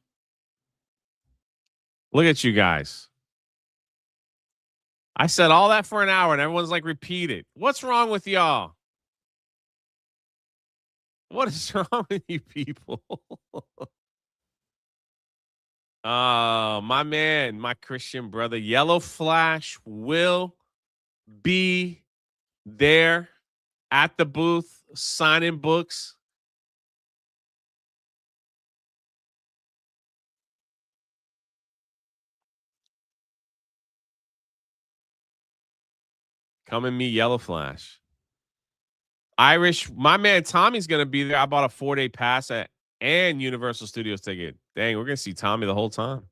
Look at you guys. I said all that for an hour and everyone's like, repeat it. What's wrong with y'all? What is wrong with you people? My man, my Christian brother, Yellow Flash will be there at the booth signing books. Come and meet Yellow Flash. Irish, my man Tommy's going to be there. I bought a 4-day pass and Universal Studios ticket. Dang, we're going to see Tommy the whole time.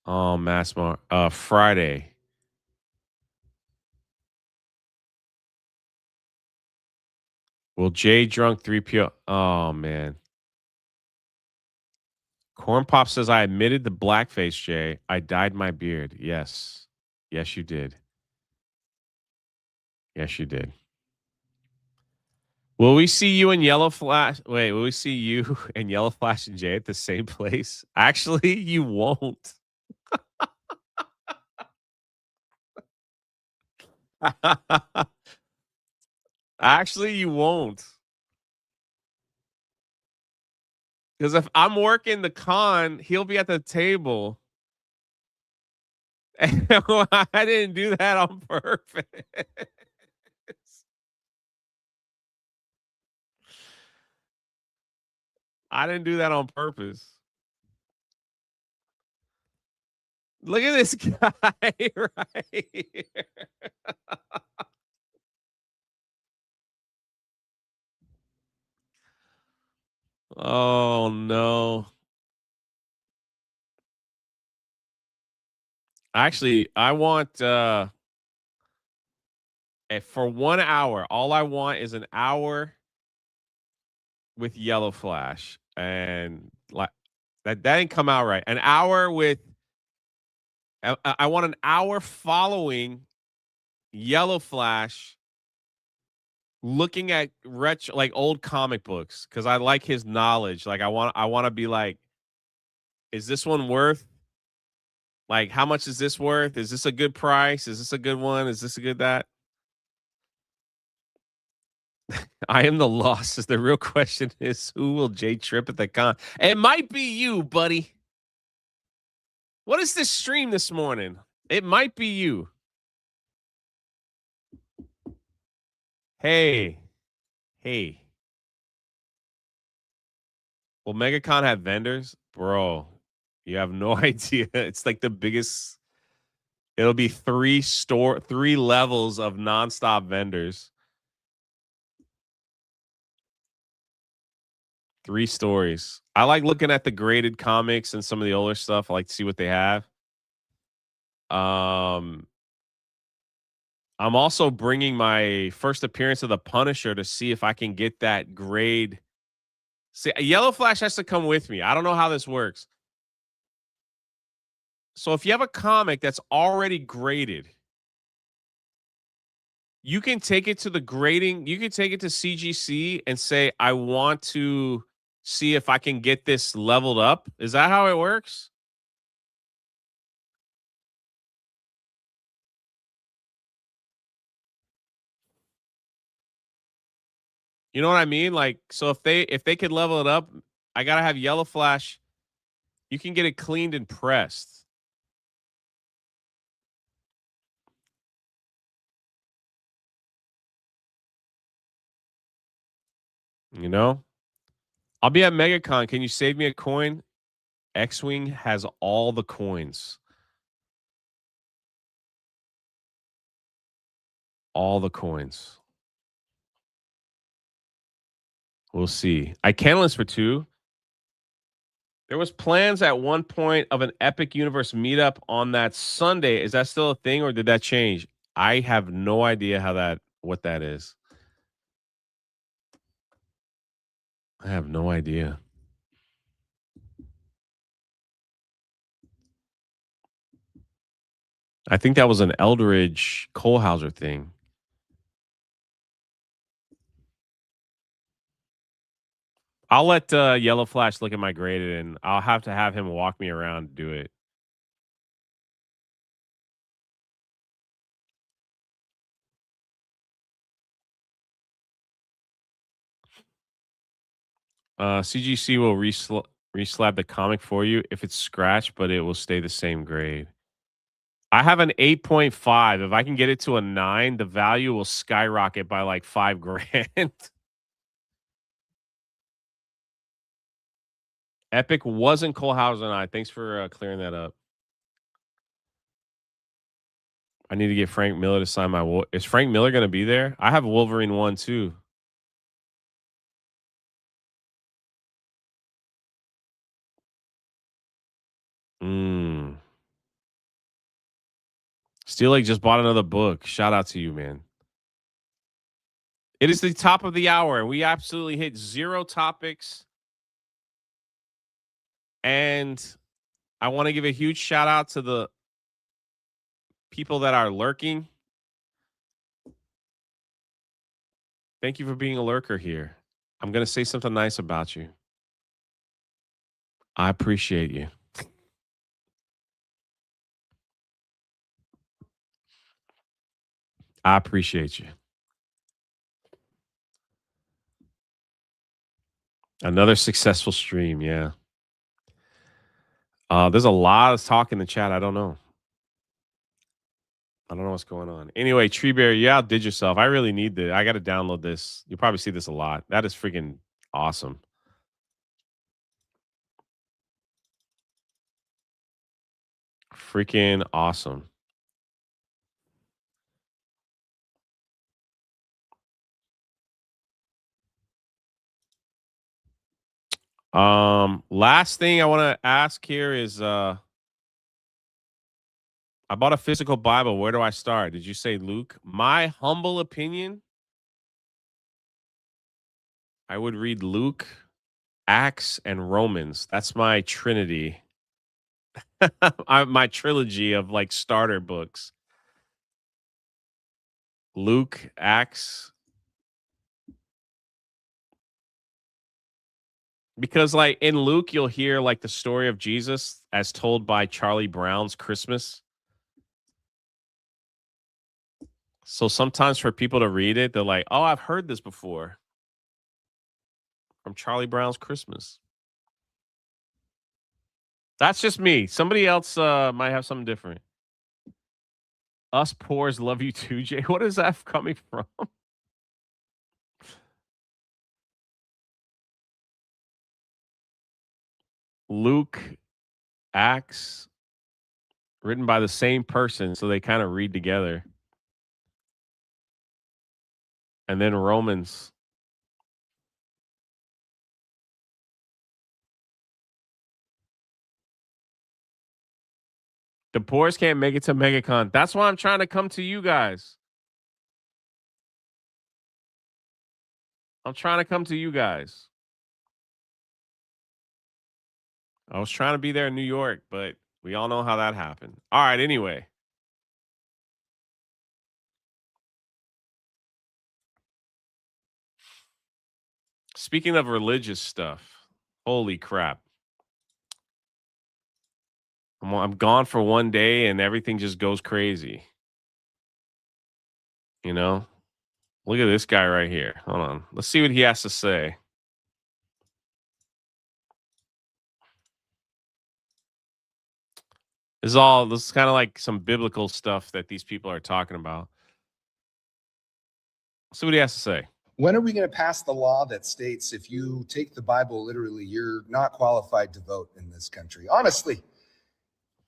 Oh, Massmar. Friday. Will Jay drunk 3PO? Oh, man. Corn Pop says, I admitted the blackface, Jay. I dyed my beard. Yes. Yes, you did. Yes, you did. Will we see you in Yellow Flash? Wait, will we see you and Yellow Flash and Jay at the same place? Actually, you won't. Actually, you won't. Because if I'm working the con, he'll be at the table. I didn't do that on purpose. I didn't do that on purpose. Look at this guy right here. Oh no. Actually, I want for 1 hour, all I want is an hour with Yellow Flash. And like that didn't come out right. An hour with I want an hour following Yellow Flash looking at retro like old comic books because I like his knowledge. Like I want to be like, is this one worth like how much is this worth? Is this a good price? Is this a good one? Is this a good that? I am the loss. The real question is who will Jay trip at the con? It might be you, buddy. What is this stream this morning? It might be you. Hey. Hey. Will MegaCon have vendors? Bro, you have no idea. It's like the biggest. It'll be three levels of nonstop vendors. 3 stories. I like looking at the graded comics and some of the older stuff. I like to see what they have. I'm also bringing my first appearance of the Punisher to see if I can get that grade. See, Yellow Flash has to come with me. I don't know how this works. So if you have a comic that's already graded, you can take it to the grading. You can take it to CGC and say, I want to see if I can get this leveled up. Is that how it works? You know what I mean? Like, so if they could level it up, I gotta have Yellow Flash. You can get it cleaned and pressed. You know? I'll be at MegaCon. Can you save me a coin? X-Wing has all the coins. All the coins. We'll see. I can list for 2. There was plans at one point of an Epic Universe meetup on that Sunday. Is that still a thing or did that change? I have no idea what that is. I have no idea. I think that was an Eldridge Colehauser thing. I'll let Yellow Flash look at my graded and I'll have to have him walk me around to do it. CGC will reslab the comic for you if it's scratched, but it will stay the same grade. I have an 8.5. If I can get it to a 9, the value will skyrocket by like $5,000. Epic wasn't Colehauser and I. Thanks for clearing that up. I need to get Frank Miller to sign my. Is Frank Miller going to be there? I have Wolverine 1 too. Steel Lake just bought another book. Shout out to you, man. It is the top of the hour, and we absolutely hit 0 topics. And I want to give a huge shout out to the people that are lurking. Thank you for being a lurker here. I'm going to say something nice about you. I appreciate you. I appreciate you. Another successful stream. Yeah. There's a lot of talk in the chat. I don't know. I don't know what's going on. Anyway, Treeberry, you outdid yourself. I really need this. I got to download this. You'll probably see this a lot. That is freaking awesome. Freaking awesome. Last thing I want to ask here is I bought a physical Bible. Where do I start? Did you say Luke? My humble opinion, I would read Luke, Acts, and Romans. That's my trinity. My trilogy of like starter books. Luke, Acts. Because like in Luke, you'll hear like the story of Jesus as told by Charlie Brown's Christmas. So sometimes for people to read it, they're like, "Oh, I've heard this before." From Charlie Brown's Christmas. That's just me. Somebody else might have something different. Us poors love you too, Jay. What is that coming from? Luke, Acts, written by the same person, so they kind of read together. And then Romans. The poors can't make it to MegaCon. That's why I'm trying to come to you guys. I'm trying to come to you guys. I was trying to be there in New York, but we all know how that happened. All right, anyway. Speaking of religious stuff, holy crap. I'm gone for one day and everything just goes crazy. You know? Look at this guy right here. Hold on. Let's see what he has to say. This is kind of like some biblical stuff that these people are talking about. Let's see what he has to say. When are we going to pass the law that states if you take the Bible literally, you're not qualified to vote in this country?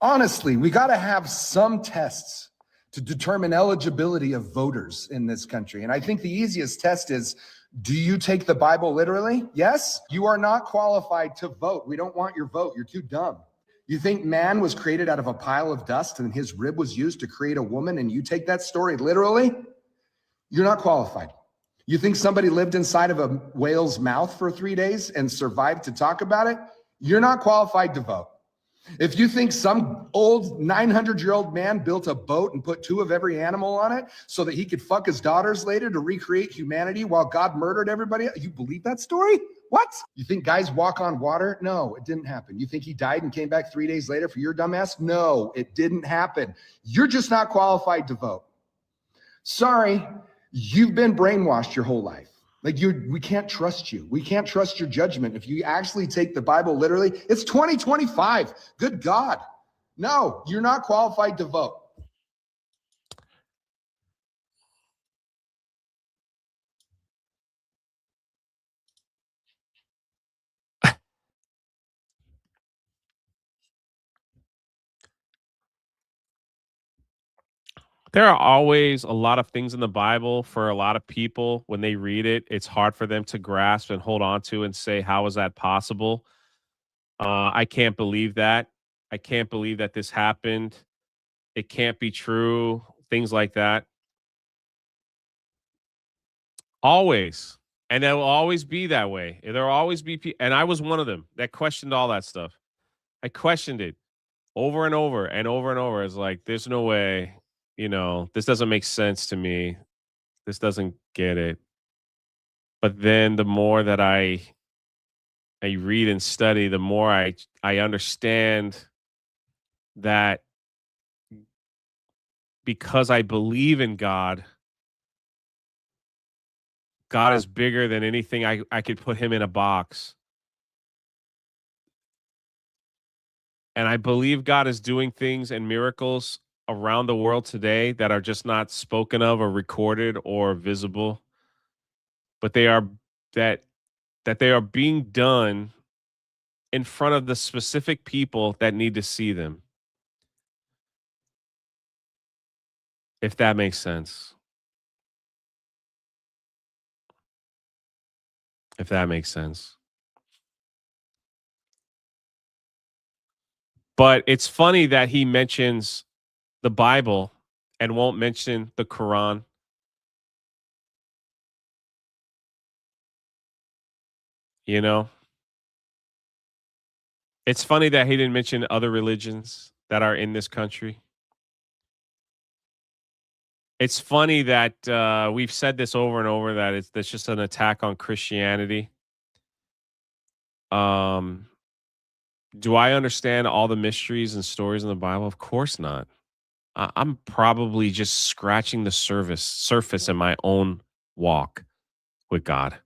Honestly, we got to have some tests to determine eligibility of voters in this country. And I think the easiest test is, do you take the Bible literally? Yes, you are not qualified to vote. We don't want your vote. You're too dumb. You think man was created out of a pile of dust and his rib was used to create a woman, and you take that story literally? You're not qualified. You think somebody lived inside of a whale's mouth for 3 days and survived to talk about it? You're not qualified to vote. If you think some old 900-year-old man built a boat and put 2 of every animal on it so that he could fuck his daughters later to recreate humanity while God murdered everybody, you believe that story? What? You think guys walk on water? No, it didn't happen. You think he died and came back 3 days later for your dumbass? No, it didn't happen. You're just not qualified to vote. Sorry, you've been brainwashed your whole life. Like we can't trust you. We can't trust your judgment. If you actually take the Bible literally, it's 2025. Good God. No, you're not qualified to vote. There are always a lot of things in the Bible for a lot of people when they read it. It's hard for them to grasp and hold on to and say, how is that possible? I can't believe that. I can't believe that this happened. It can't be true. Things like that. Always. And it will always be that way. There will always be people. And I was one of them that questioned all that stuff. I questioned it over and over and over and over. It's like, there's no way, this doesn't make sense to me. This doesn't get it. But then the more that I read and study, the more I understand that because I believe in God, God is bigger than anything I could put him in a box. And I believe God is doing things and miracles around the world today that are just not spoken of or recorded or visible, but they are that that they are being done in front of the specific people that need to see them, if that makes sense. If that makes sense. But it's funny that he mentions the Bible and won't mention the Quran. You know, it's funny that he didn't mention other religions that are in this country. It's funny that we've said this over and over that that's just an attack on Christianity. Um, do I understand all the mysteries and stories in the Bible? Of course not. I'm probably just scratching the surface in my own walk with God.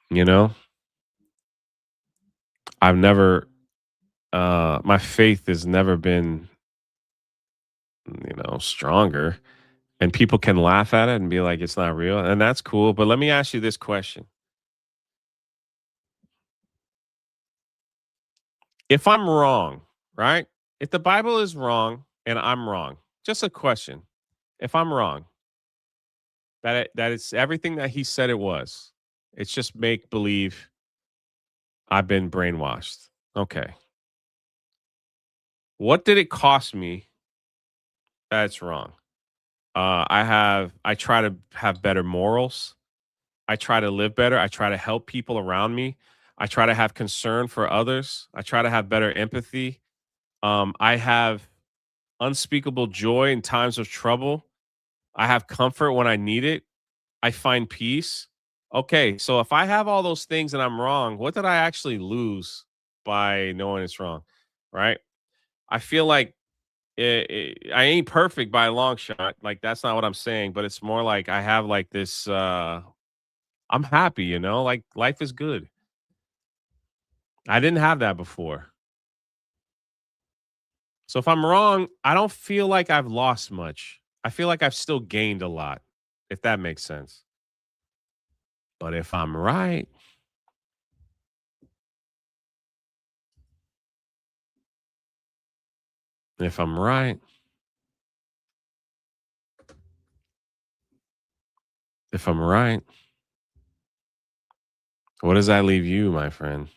You know, I've never my faith has never been, stronger. And people can laugh at it and be like, it's not real. And that's cool. But let me ask you this question. If I'm wrong, right? If the Bible is wrong and I'm wrong, just a question. If I'm wrong, that it's everything that he said it was, it's just make believe I've been brainwashed. Okay. What did it cost me that's wrong? I try to have better morals. I try to live better. I try to help people around me. I try to have concern for others. I try to have better empathy. I have unspeakable joy in times of trouble. I have comfort when I need it. I find peace. Okay, so if I have all those things and I'm wrong, what did I actually lose by knowing it's wrong? Right? I feel like I ain't perfect by a long shot. Like that's not what I'm saying, but it's more like I have like this I'm happy, like life is good. I didn't have that before. So if I'm wrong, I don't feel like I've lost much. I feel like I've still gained a lot, if that makes sense. But if I'm right, if I'm right, if I'm right, what does that leave you, my friend?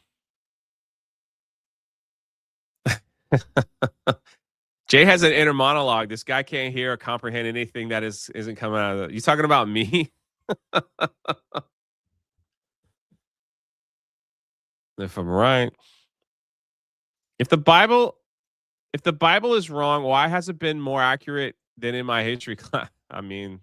Jay has an inner monologue. This guy can't hear or comprehend anything that isn't coming out of you talking about me? If I'm right. If the Bible if the Bible is wrong, why has it been more accurate than in my history class? I mean,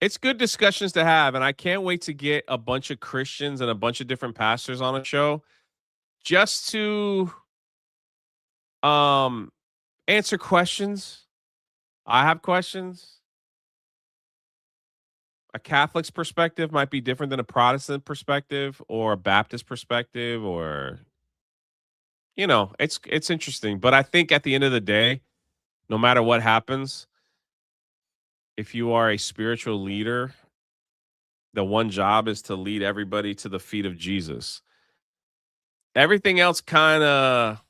it's good discussions to have, and I can't wait to get a bunch of Christians and a bunch of different pastors on a show just to um answer questions. I have questions. A Catholic's perspective might be different than a Protestant perspective or a Baptist perspective or it's interesting, but I think at the end of the day, no matter what happens, if you are a spiritual leader, the one job is to lead everybody to the feet of Jesus. Everything else kind of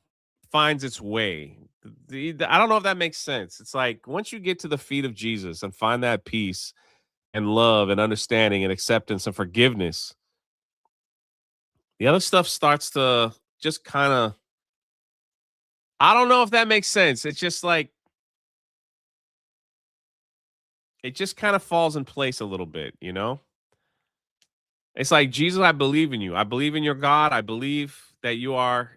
finds its way. I don't know if that makes sense. It's like once you get to the feet of Jesus and find that peace and love and understanding and acceptance and forgiveness, the other stuff starts to just kind of, I don't know if that makes sense. It's just like, it just kind of falls in place a little bit. It's like, Jesus, I believe in you. I believe in your God. I believe that you are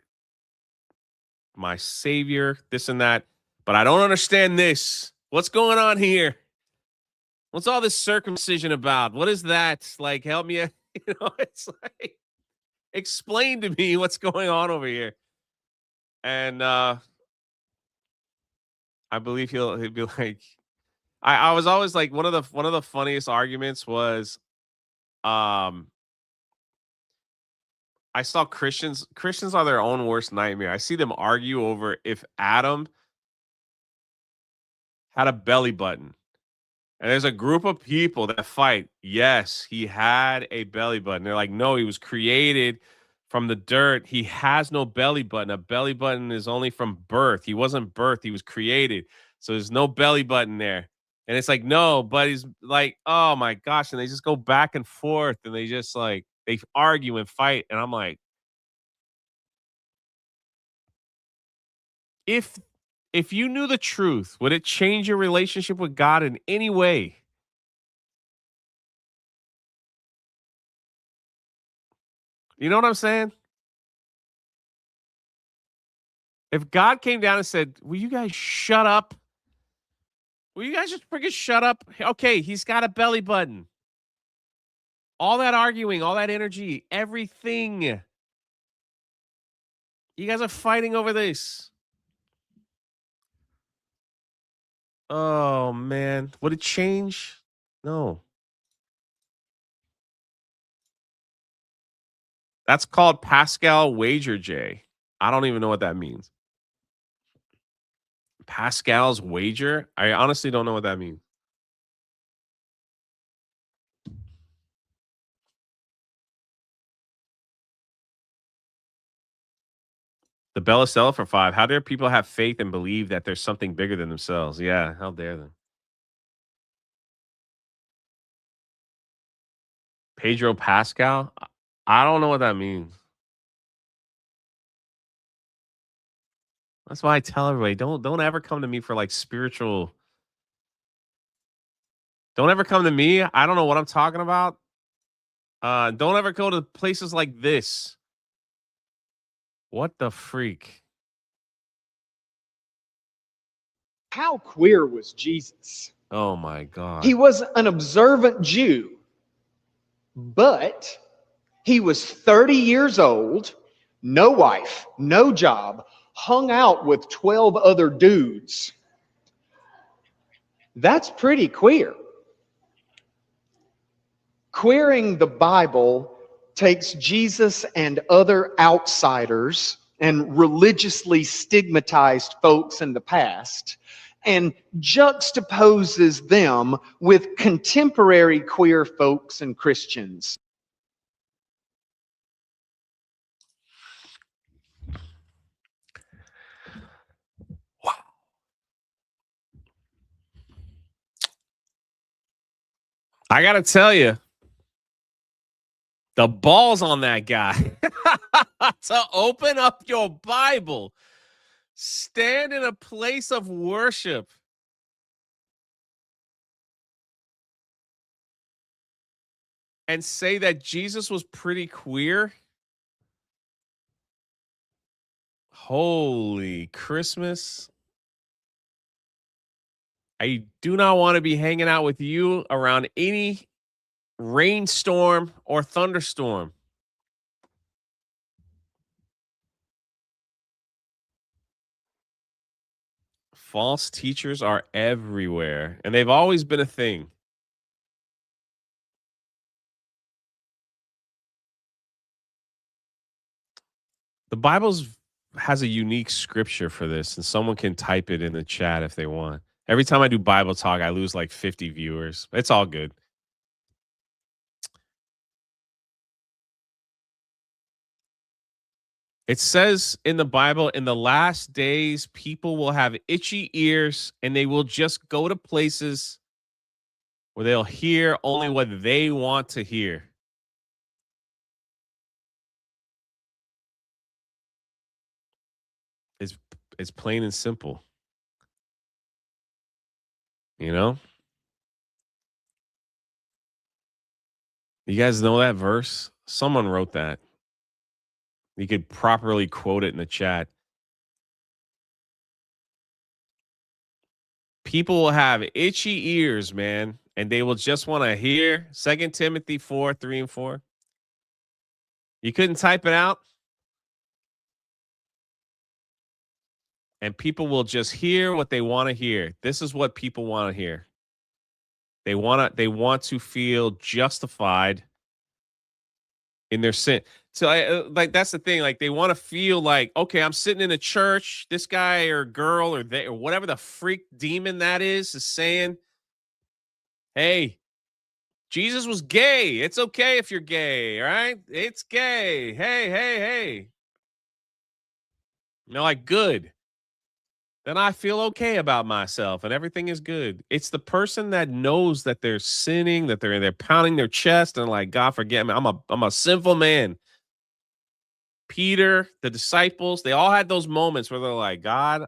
my savior, this and that. But I don't understand this. What's going on here? What's all this circumcision about? What is that? Like, help me. It's like, explain to me what's going on over here. And I believe he'd be like, I was always like, one of the funniest arguments was, I saw Christians are their own worst nightmare. I see them argue over if Adam had a belly button. And there's a group of people that fight. Yes, he had a belly button. They're like, no, he was created from the dirt. He has no belly button. A belly button is only from birth. He wasn't birthed. He was created. So there's no belly button there. And it's like, no, but he's like, oh my gosh. And they just go back and forth and they just like, they argue and fight. And I'm like, if you knew the truth, would it change your relationship with God in any way? You know what I'm saying? If God came down and said, will you guys shut up? Will you guys just freaking shut up? Okay, he's got a belly button. All that arguing, all that energy, everything. You guys are fighting over this. Oh, man. Would it change? No. That's called Pascal Wager J. I don't even know what that means. Pascal's wager? I honestly don't know what that means. The Bella Stella for 5. How dare people have faith and believe that there's something bigger than themselves? Yeah, how dare them? Pedro Pascal? I don't know what that means. That's why I tell everybody, don't ever come to me for like spiritual. Don't ever come to me. I don't know what I'm talking about. Don't ever go to places like this. What the freak? How queer was Jesus? Oh my God. He was an observant Jew, but he was 30 years old, no wife, no job, hung out with 12 other dudes. That's pretty queer. Queering the Bible takes Jesus and other outsiders and religiously stigmatized folks in the past and juxtaposes them with contemporary queer folks and Christians. Wow. I gotta tell you, the balls on that guy to open up your Bible, stand in a place of worship, and say that Jesus was pretty queer. Holy Christmas. I do not want to be hanging out with you around any rainstorm or thunderstorm. False teachers are everywhere, and they've always been a thing. The Bible has a unique scripture for this, and someone can type it in the chat if they want. Every time I do Bible talk, I lose like 50 viewers. It's all good. It says in the Bible, in the last days, people will have itchy ears and they will just go to places where they'll hear only what they want to hear. It's plain and simple. You know? You guys know that verse? Someone wrote that. You could properly quote it in the chat. People will have itchy ears, man, and they will just want to hear 2 Timothy 4:3 and 4. You couldn't type it out, and people will just hear what they want to hear. This is what people want to hear. They want to feel justified in their sin. So like that's the thing. Like they want to feel like, okay, I'm sitting in a church. This guy or girl or they or whatever the freak demon that is saying, hey, Jesus was gay. It's okay if you're gay, all right? It's gay. Hey, hey, hey. You know, like good. Then I feel okay about myself and everything is good. It's the person that knows that they're sinning, that they're pounding their chest and like, God forget me. I'm a sinful man. Peter, the disciples, they all had those moments where they're like, God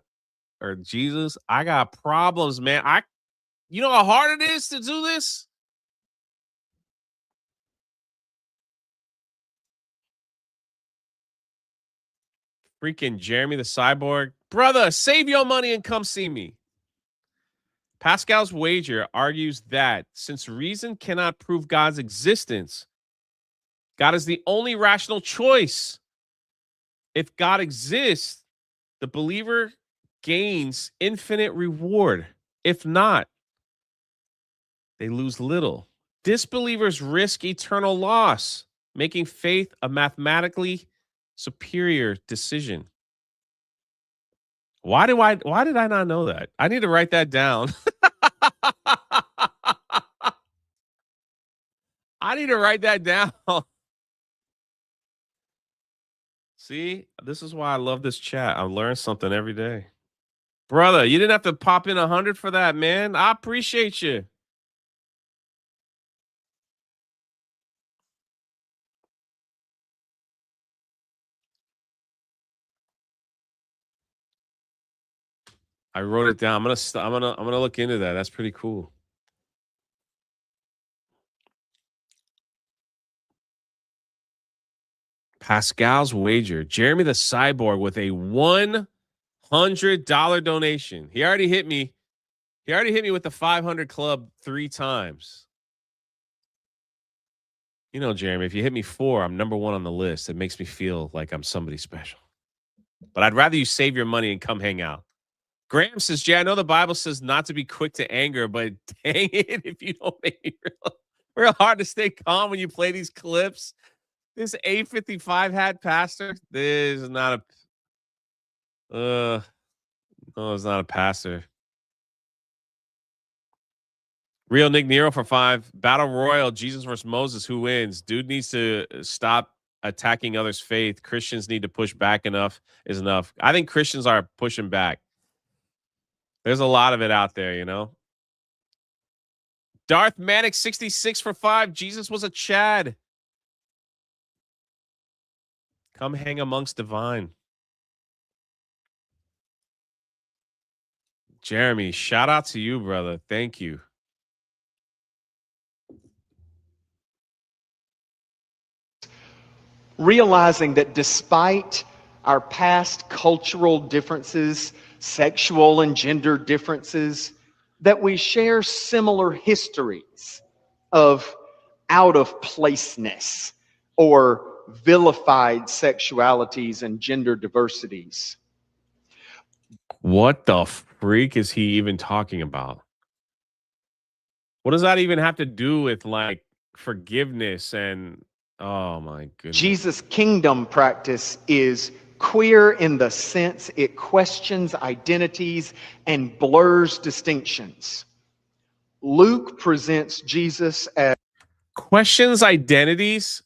or Jesus, I got problems, man. You know how hard it is to do this? Freaking Jeremy the Cyborg. Brother, save your money and come see me. Pascal's wager argues that since reason cannot prove God's existence, God is the only rational choice. If God exists, the believer gains infinite reward. If not, they lose little. Disbelievers risk eternal loss, making faith a mathematically superior decision. Why did I not know that? I need to write that down. I need to write that down. See, this is why I love this chat. I learn something every day. Brother, you didn't have to pop in 100 for that, man. I appreciate you. I wrote it down. I'm gonna look into that. That's pretty cool. Pascal's wager. Jeremy the Cyborg with a $100 donation. He already hit me. He already hit me with the 500 club 3 times. You know, Jeremy, if you hit me 4, I'm number 1 on the list. It makes me feel like I'm somebody special. But I'd rather you save your money and come hang out. Graham says, Jay, I know the Bible says not to be quick to anger, but dang it, if you don't make me real hard to stay calm when you play these clips. This 855 hat pastor, this is not no, it's not a pastor. Real Nick Nero for 5. Battle Royal, Jesus versus Moses. Who wins? Dude needs to stop attacking others' faith. Christians need to push back enough is enough. I think Christians are pushing back. There's a lot of it out there, you know. Darth Manic 66 for 5. Jesus was a Chad. Come hang amongst divine. Jeremy, shout out to you, brother. Thank you. Realizing that despite our past cultural differences, sexual and gender differences, that we share similar histories of out of placeness or vilified sexualities and gender diversities. What the freak is he even talking about? What does that even have to do with like forgiveness and oh my goodness. Jesus' kingdom practice is queer in the sense it questions identities and blurs distinctions. Luke presents Jesus as questions identities.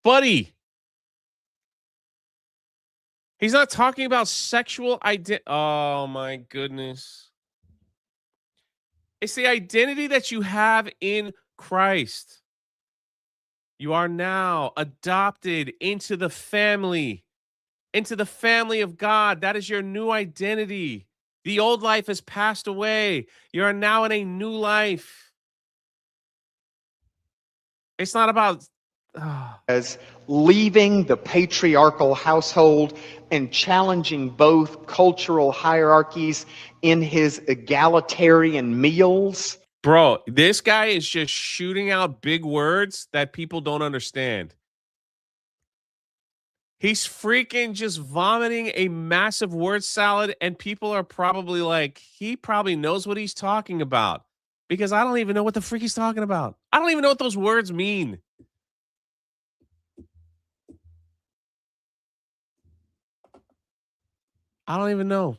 Buddy. He's not talking about sexual identity. Oh my goodness. It's the identity that you have in Christ. You are now adopted into the family of God. That is your new identity. The old life has passed away. You are now in a new life. It's not about as leaving the patriarchal household and challenging both cultural hierarchies in his egalitarian meals. Bro, this guy is just shooting out big words that people don't understand. He's freaking just vomiting a massive word salad, and people are probably like, he probably knows what he's talking about, because I don't even know what the freak he's talking about. I don't even know what those words mean. I don't even know.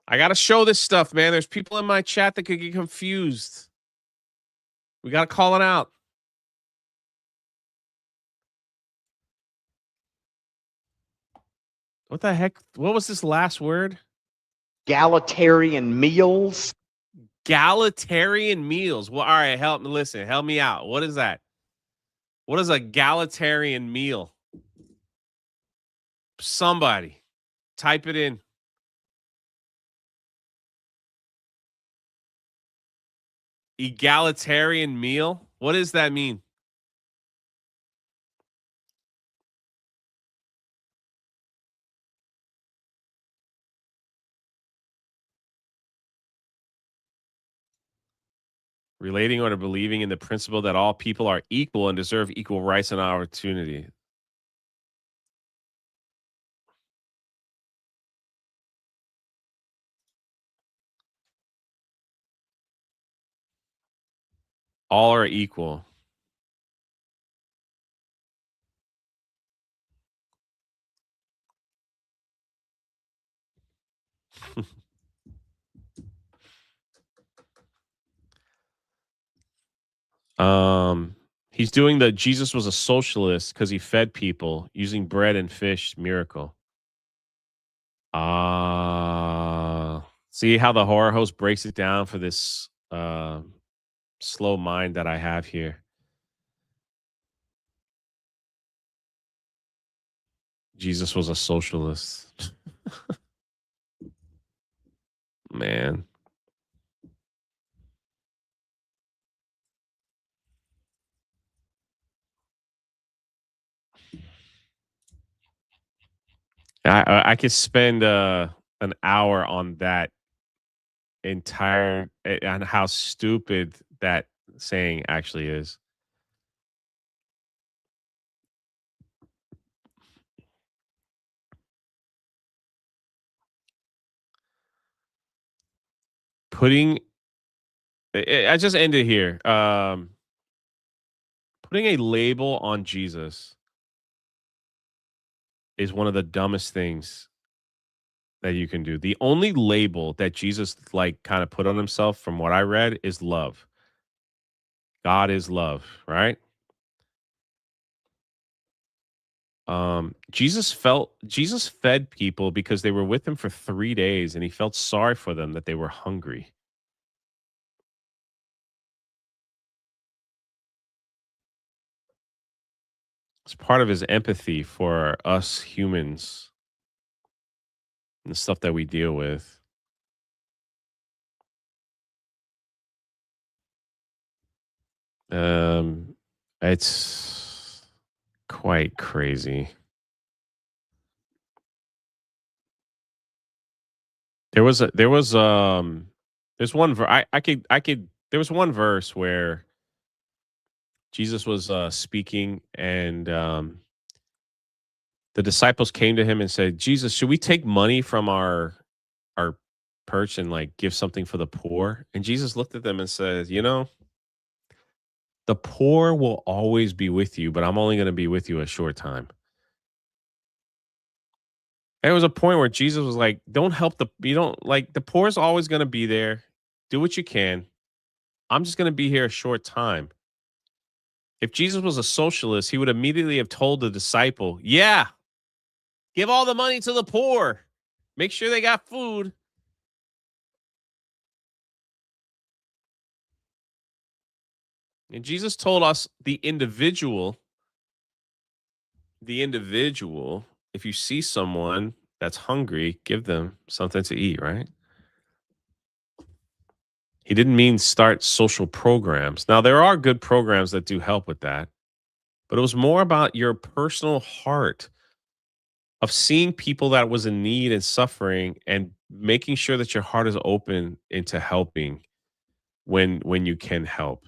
I got to show this stuff, man. There's people in my chat that could get confused. We got to call it out. What the heck? What was this last word? Egalitarian meals. Egalitarian meals. Well, all right, help me. Listen, help me out. What is that? What is a egalitarian meal? Somebody type it in. Egalitarian meal? What does that mean? Relating or believing in the principle that all people are equal and deserve equal rights and opportunity. All are equal. He's doing the Jesus was a socialist because he fed people using bread and fish miracle. See how the horror host breaks it down for this slow mind that I have here. Jesus was a socialist. Man. I could spend an hour on that entire on how stupid that saying actually is. Putting I just ended here. Putting a label on Jesus is one of the dumbest things that you can do. The only label that Jesus like kind of put on himself from what I read is love. God is love, right? Jesus fed people because they were with him for 3 days and he felt sorry for them that they were hungry. It's part of his empathy for us humans and the stuff that we deal with. It's quite crazy. There was there's one there was one verse where Jesus was speaking and the disciples came to him and said, "Jesus, should we take money from our perch and like give something for the poor?" And Jesus looked at them and said, "You know, the poor will always be with you, but I'm only going to be with you a short time." There was a point where Jesus was like, "Don't help you don't like the poor is always going to be there. Do what you can. I'm just going to be here a short time." If Jesus was a socialist, he would immediately have told the disciple, "Yeah, give all the money to the poor. Make sure they got food." And Jesus told us the individual, if you see someone that's hungry, give them something to eat, right? He didn't mean start social programs. Now, there are good programs that do help with that, but it was more about your personal heart of seeing people that was in need and suffering and making sure that your heart is open into helping when you can help.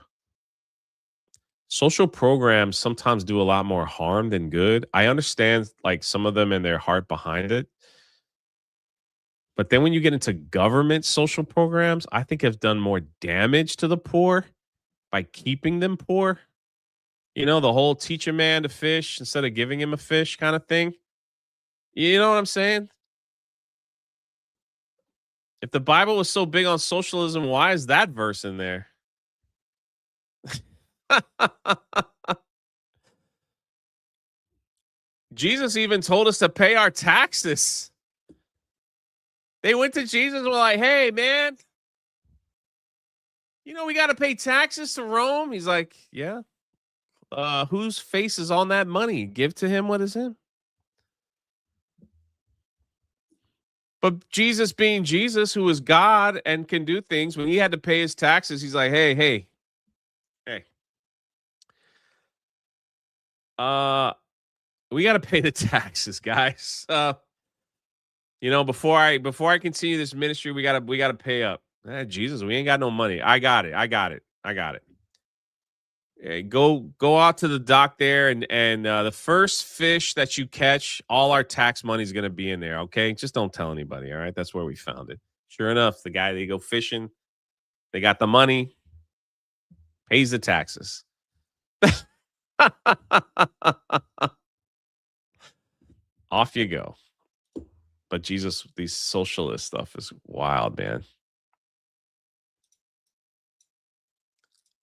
Social programs sometimes do a lot more harm than good. I understand like some of them and their heart behind it. But then when you get into government social programs, I think have done more damage to the poor by keeping them poor. You know, the whole teach a man to fish instead of giving him a fish kind of thing. You know what I'm saying? If the Bible was so big on socialism, why is that verse in there? Jesus even told us to pay our taxes. They went to Jesus and were like, hey, man, you know, we got to pay taxes to Rome. He's like, yeah. Whose face is on that money? Give to him what is him. But Jesus being Jesus, who is God and can do things, when he had to pay his taxes, he's like, hey, hey, hey. We got to pay the taxes, guys. You know, before I continue this ministry, we gotta pay up. Jesus, we ain't got no money. I got it. Go out to the dock there, and the first fish that you catch, all our tax money is gonna be in there. Okay, just don't tell anybody. All right, that's where we found it. Sure enough, the guy they go fishing, they got the money, pays the taxes. Off you go. But Jesus, these socialist stuff is wild, man.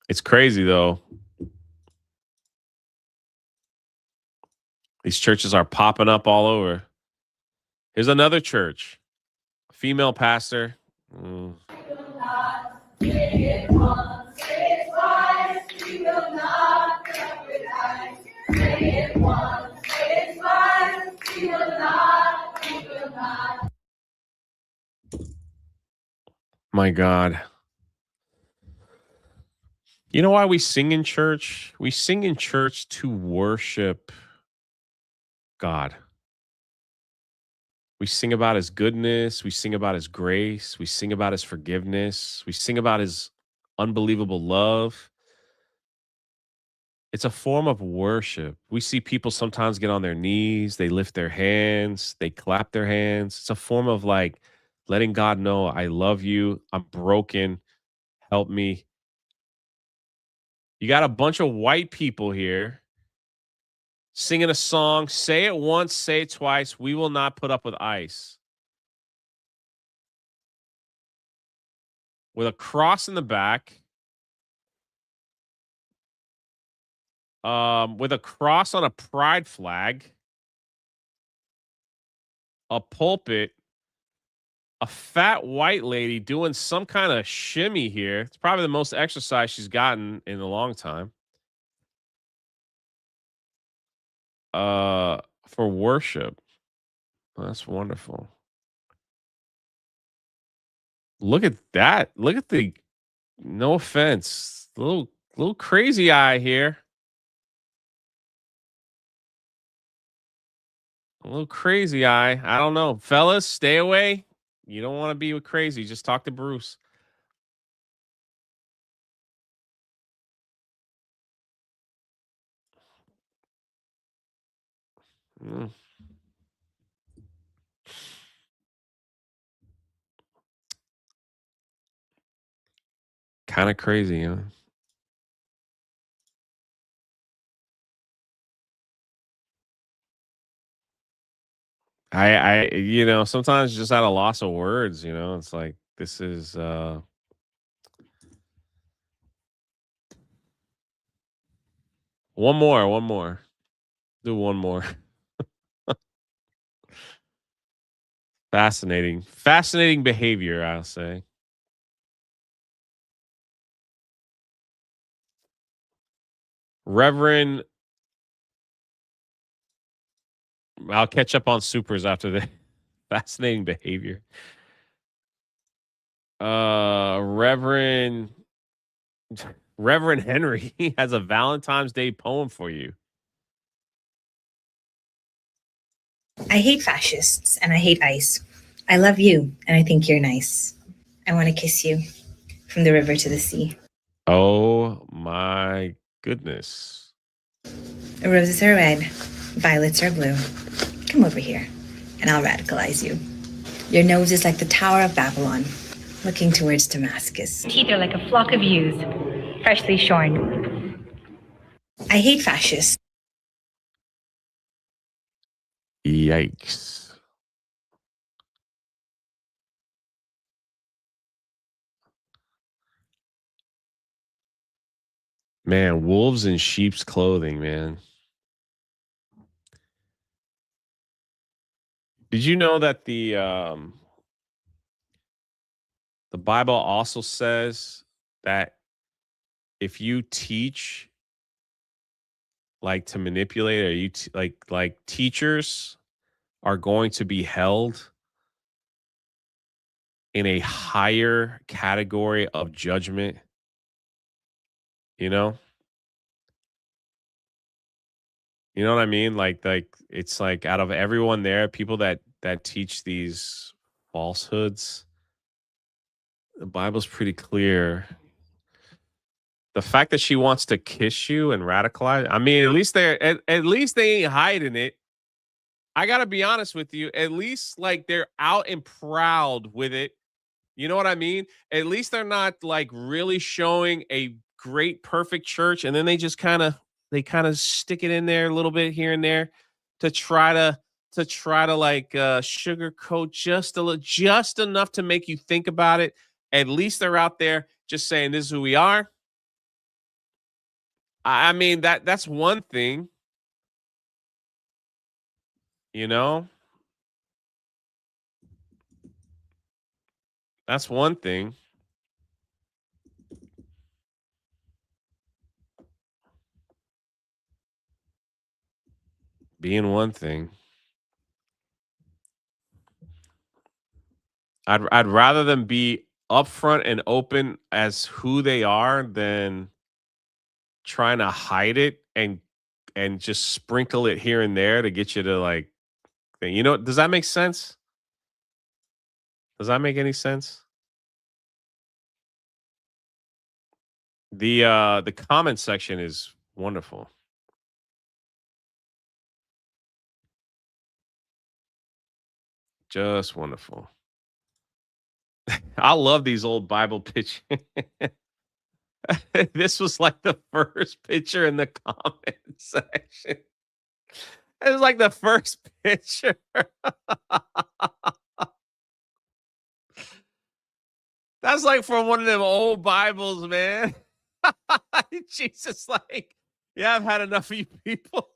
It's crazy though. These churches are popping up all over. Here's another church, female pastor. My God. You know why we sing in church? We sing in church to worship God. We sing about his goodness. We sing about his grace. We sing about his forgiveness. We sing about his unbelievable love. It's a form of worship. We see people sometimes get on their knees, they lift their hands, they clap their hands. It's a form of like letting God know, I love you. I'm broken. Help me. You got a bunch of white people here singing a song. Say it once, say it twice. We will not put up with ICE. With a cross in the back. With a cross on a pride flag. A pulpit. A fat white lady doing some kind of shimmy here. It's probably the most exercise she's gotten in a long time. For worship. That's wonderful. Look at that. Look at the, no offense, little crazy eye here. A little crazy eye. I don't know. Fellas, stay away. You don't want to be with crazy. Just talk to Bruce. Kind of crazy, huh? You know, sometimes just at a loss of words, you know, it's like this is one more. Do one more. Fascinating behavior, I'll say. Reverend, I'll catch up on supers after the fascinating behavior. Reverend Henry has a Valentine's Day poem for you. I hate fascists and I hate ice. I love you and I think you're nice. I want to kiss you from the river to the sea. Oh my goodness. Roses are red, violets are blue. Come over here and I'll radicalize you. Your nose is like the Tower of Babylon, looking towards Damascus. Teeth are like a flock of ewes, freshly shorn. I hate fascists. Yikes. Man, wolves in sheep's clothing, man. Did you know that the Bible also says that if you teach like to manipulate, or you like teachers are going to be held in a higher category of judgment, you know? You know what I mean? Like it's like out of everyone there, people that teach these falsehoods, the Bible's pretty clear. The fact that she wants to kiss you and radicalize, I mean, at least at least they ain't hiding it. I gotta be honest with you. At least like they're out and proud with it. You know what I mean? At least they're not like really showing a great, perfect church, and then they just kind of stick it in there a little bit here and there to try to like sugarcoat just enough to make you think about it. At least they're out there just saying this is who we are. I mean that's one thing, you know. That's one thing. Being one thing. I'd rather them be upfront and open as who they are than trying to hide it and just sprinkle it here and there to get you to like, you know, does that make sense? Does that make any sense? The comment section is wonderful. Just wonderful. I love these old Bible pictures. This was like the first picture in the comment section. It was like the first picture. That's like from one of them old Bibles, man. Jesus, like, yeah, I've had enough of you people.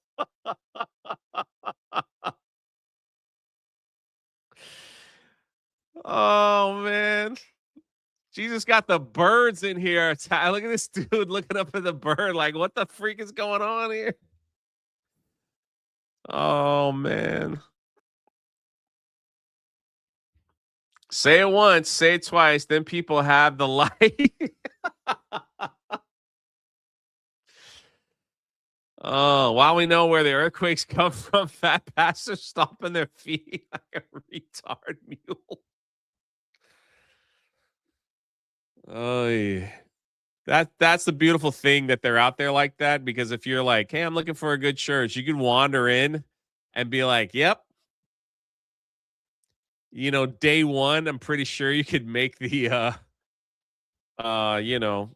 Oh man. Jesus got the birds in here. Look at this dude looking up at the bird, like, what the freak is going on here? Oh man. Say it once, say it twice, then people have the light. Oh, while we know where the earthquakes come from, fat pastors stomping their feet like a retard mule. Oh, yeah. That's the beautiful thing that they're out there like that, because if you're like, hey, I'm looking for a good church, you can wander in and be like, yep. You know, day one, I'm pretty sure you could make the you know,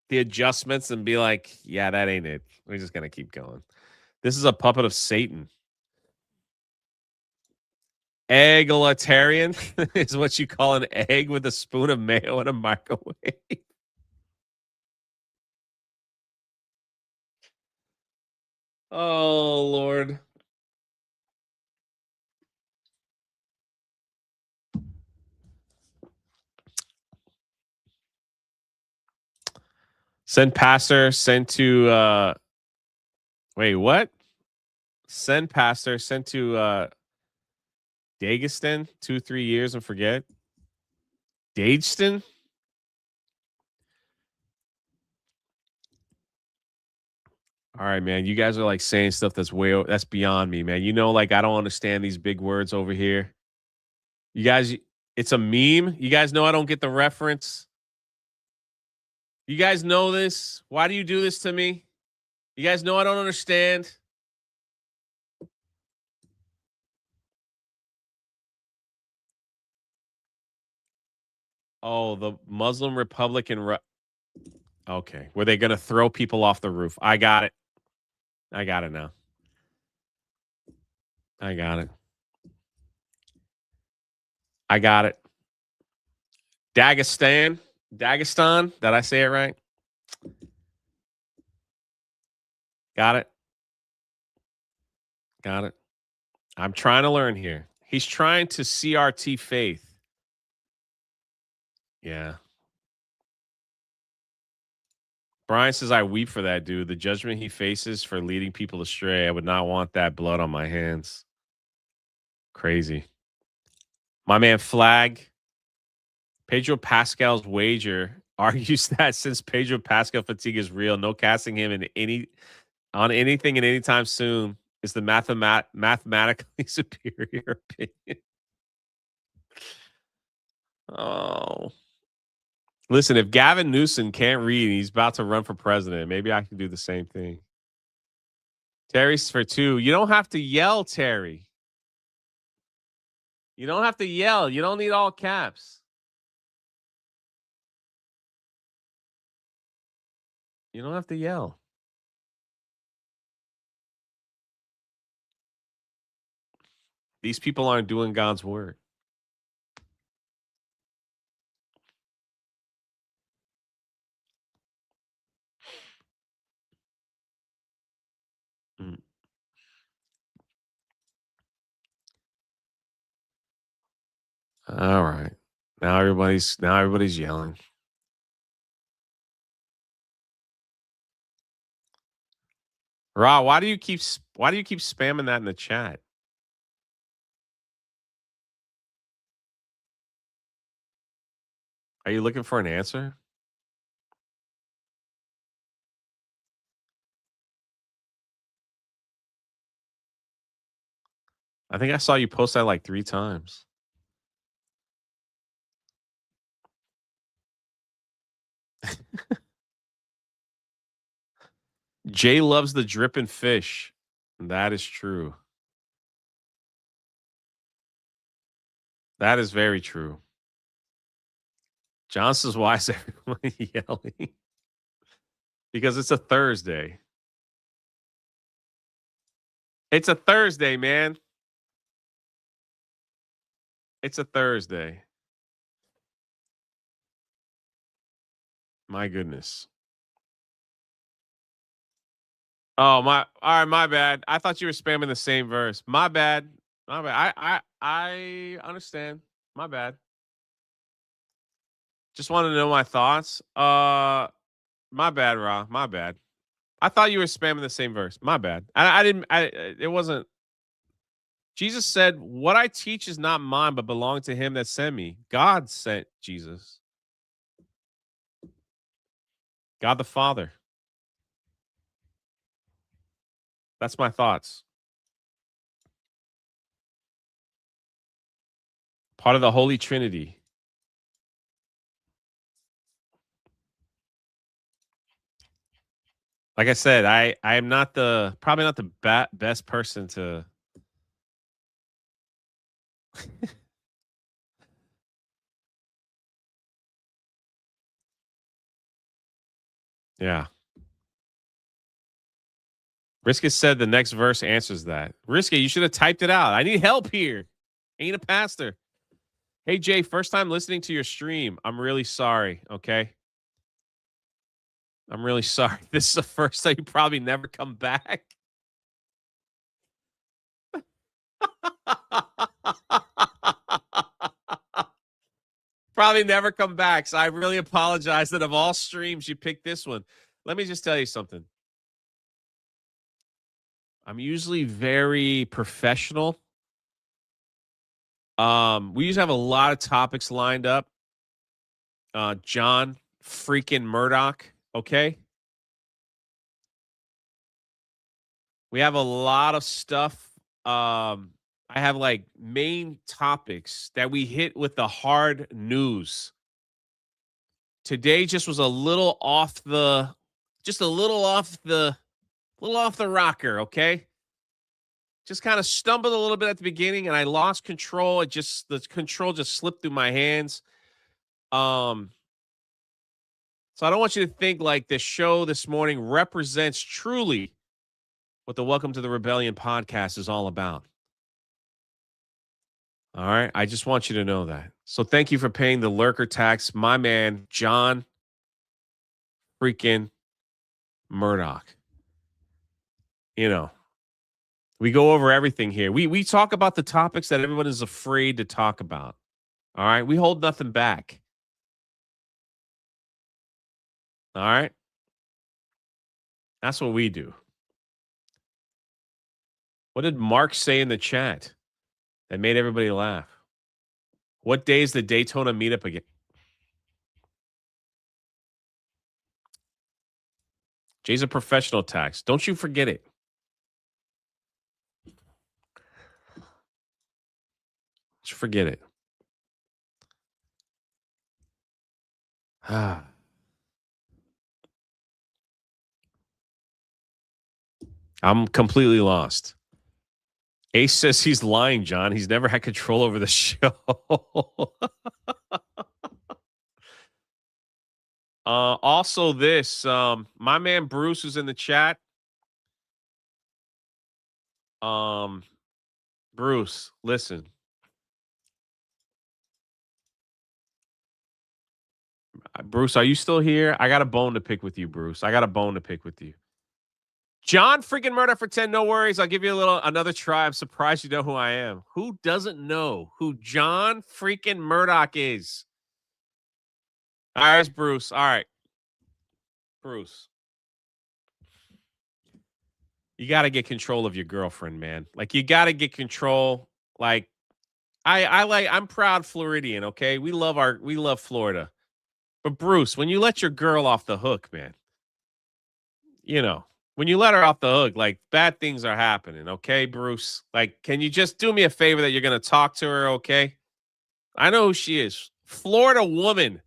the adjustments and be like, yeah, that ain't it. We're just gonna keep going. This is a puppet of Satan. Egalitarian is what you call an egg with a spoon of mayo in a microwave. Oh, Lord. Send pastor, send to wait, what? Send pastor, send to Dagestan 2-3 years and forget. Dageston? All right, man. You guys are like saying stuff that's beyond me, man. You know, like I don't understand these big words over here. You guys, it's a meme. You guys know I don't get the reference. You guys know this. Why do you do this to me? You guys know I don't understand. Oh, the Muslim Republican. Okay. Were they going to throw people off the roof? I got it. I got it now. I got it. I got it. Dagestan. Dagestan. Did I say it right? Got it. Got it. I'm trying to learn here. He's trying to CRT faith. Yeah. Brian says, I weep for that dude. The judgment he faces for leading people astray. I would not want that blood on my hands. Crazy. My man Flag. Pedro Pascal's wager argues that since Pedro Pascal fatigue is real, no casting him on anything and anytime soon is the mathematically superior opinion. Oh. Listen, if Gavin Newsom can't read and he's about to run for president, maybe I can do the same thing. Terry's for 2. You don't have to yell, Terry. You don't have to yell. You don't need all caps. You don't have to yell. These people aren't doing God's work. Mm. All right. Now everybody's yelling. Ra, why do you keep spamming that in the chat? Are you looking for an answer? I think I saw you post that like 3 times. Jay loves the dripping fish. That is true. That is very true. John says, why is everyone yelling? Because it's a Thursday. It's a Thursday, man. It's a Thursday. My goodness. Oh, all right, my bad. I thought you were spamming the same verse. My bad. My bad. I understand. My bad. Just wanted to know my thoughts. My bad, Ra. My bad. I thought you were spamming the same verse. My bad. It wasn't. Jesus said, what I teach is not mine, but belong to him that sent me. God sent Jesus. God the Father. That's my thoughts. Part of the Holy Trinity. Like I said, I am not probably not the best person to. Yeah. Risky said the next verse answers that. Risky, you should have typed it out. I need help here. Ain't a pastor. Hey, Jay, first time listening to your stream. I'm really sorry, okay? I'm really sorry. This is the first time you probably never come back. Probably never come back. So I really apologize that of all streams, you picked this one. Let me just tell you something. I'm usually very professional. We usually have a lot of topics lined up. John freaking Murdoch, okay? We have a lot of stuff. I have like main topics that we hit with the hard news. Today just was a little off the rocker, okay? Just kind of stumbled a little bit at the beginning and I lost control. The control just slipped through my hands. So I don't want you to think like this show this morning represents truly what the Welcome to the Rebellion podcast is all about. All right. I just want you to know that. So thank you for paying the lurker tax, my man, John freaking Murdoch. You know, we go over everything here. We talk about the topics that everyone is afraid to talk about. All right. We hold nothing back. All right. That's what we do. What did Mark say in the chat that made everybody laugh? What day is the Daytona meetup again? Jay's a professional tax. Don't you forget it. Don't you forget it. I'm completely lost. Ace says he's lying, John. He's never had control over the show. Also this, my man Bruce is in the chat. Bruce, listen. Bruce, are you still here? I got a bone to pick with you, Bruce. I got a bone to pick with you. John freaking Murdoch for 10. No worries. I'll give you another try. I'm surprised you know who I am. Who doesn't know who John freaking Murdoch is? All right, it's Bruce. All right. Bruce. You got to get control of your girlfriend, man. Like, you got to get control. Like, I'm proud Floridian, okay? We love Florida. But Bruce, when you let your girl off the hook, man, you know, when you let her off the hook, like, bad things are happening, okay, Bruce? Like, can you just do me a favor that you're going to talk to her, okay? I know who she is. Florida woman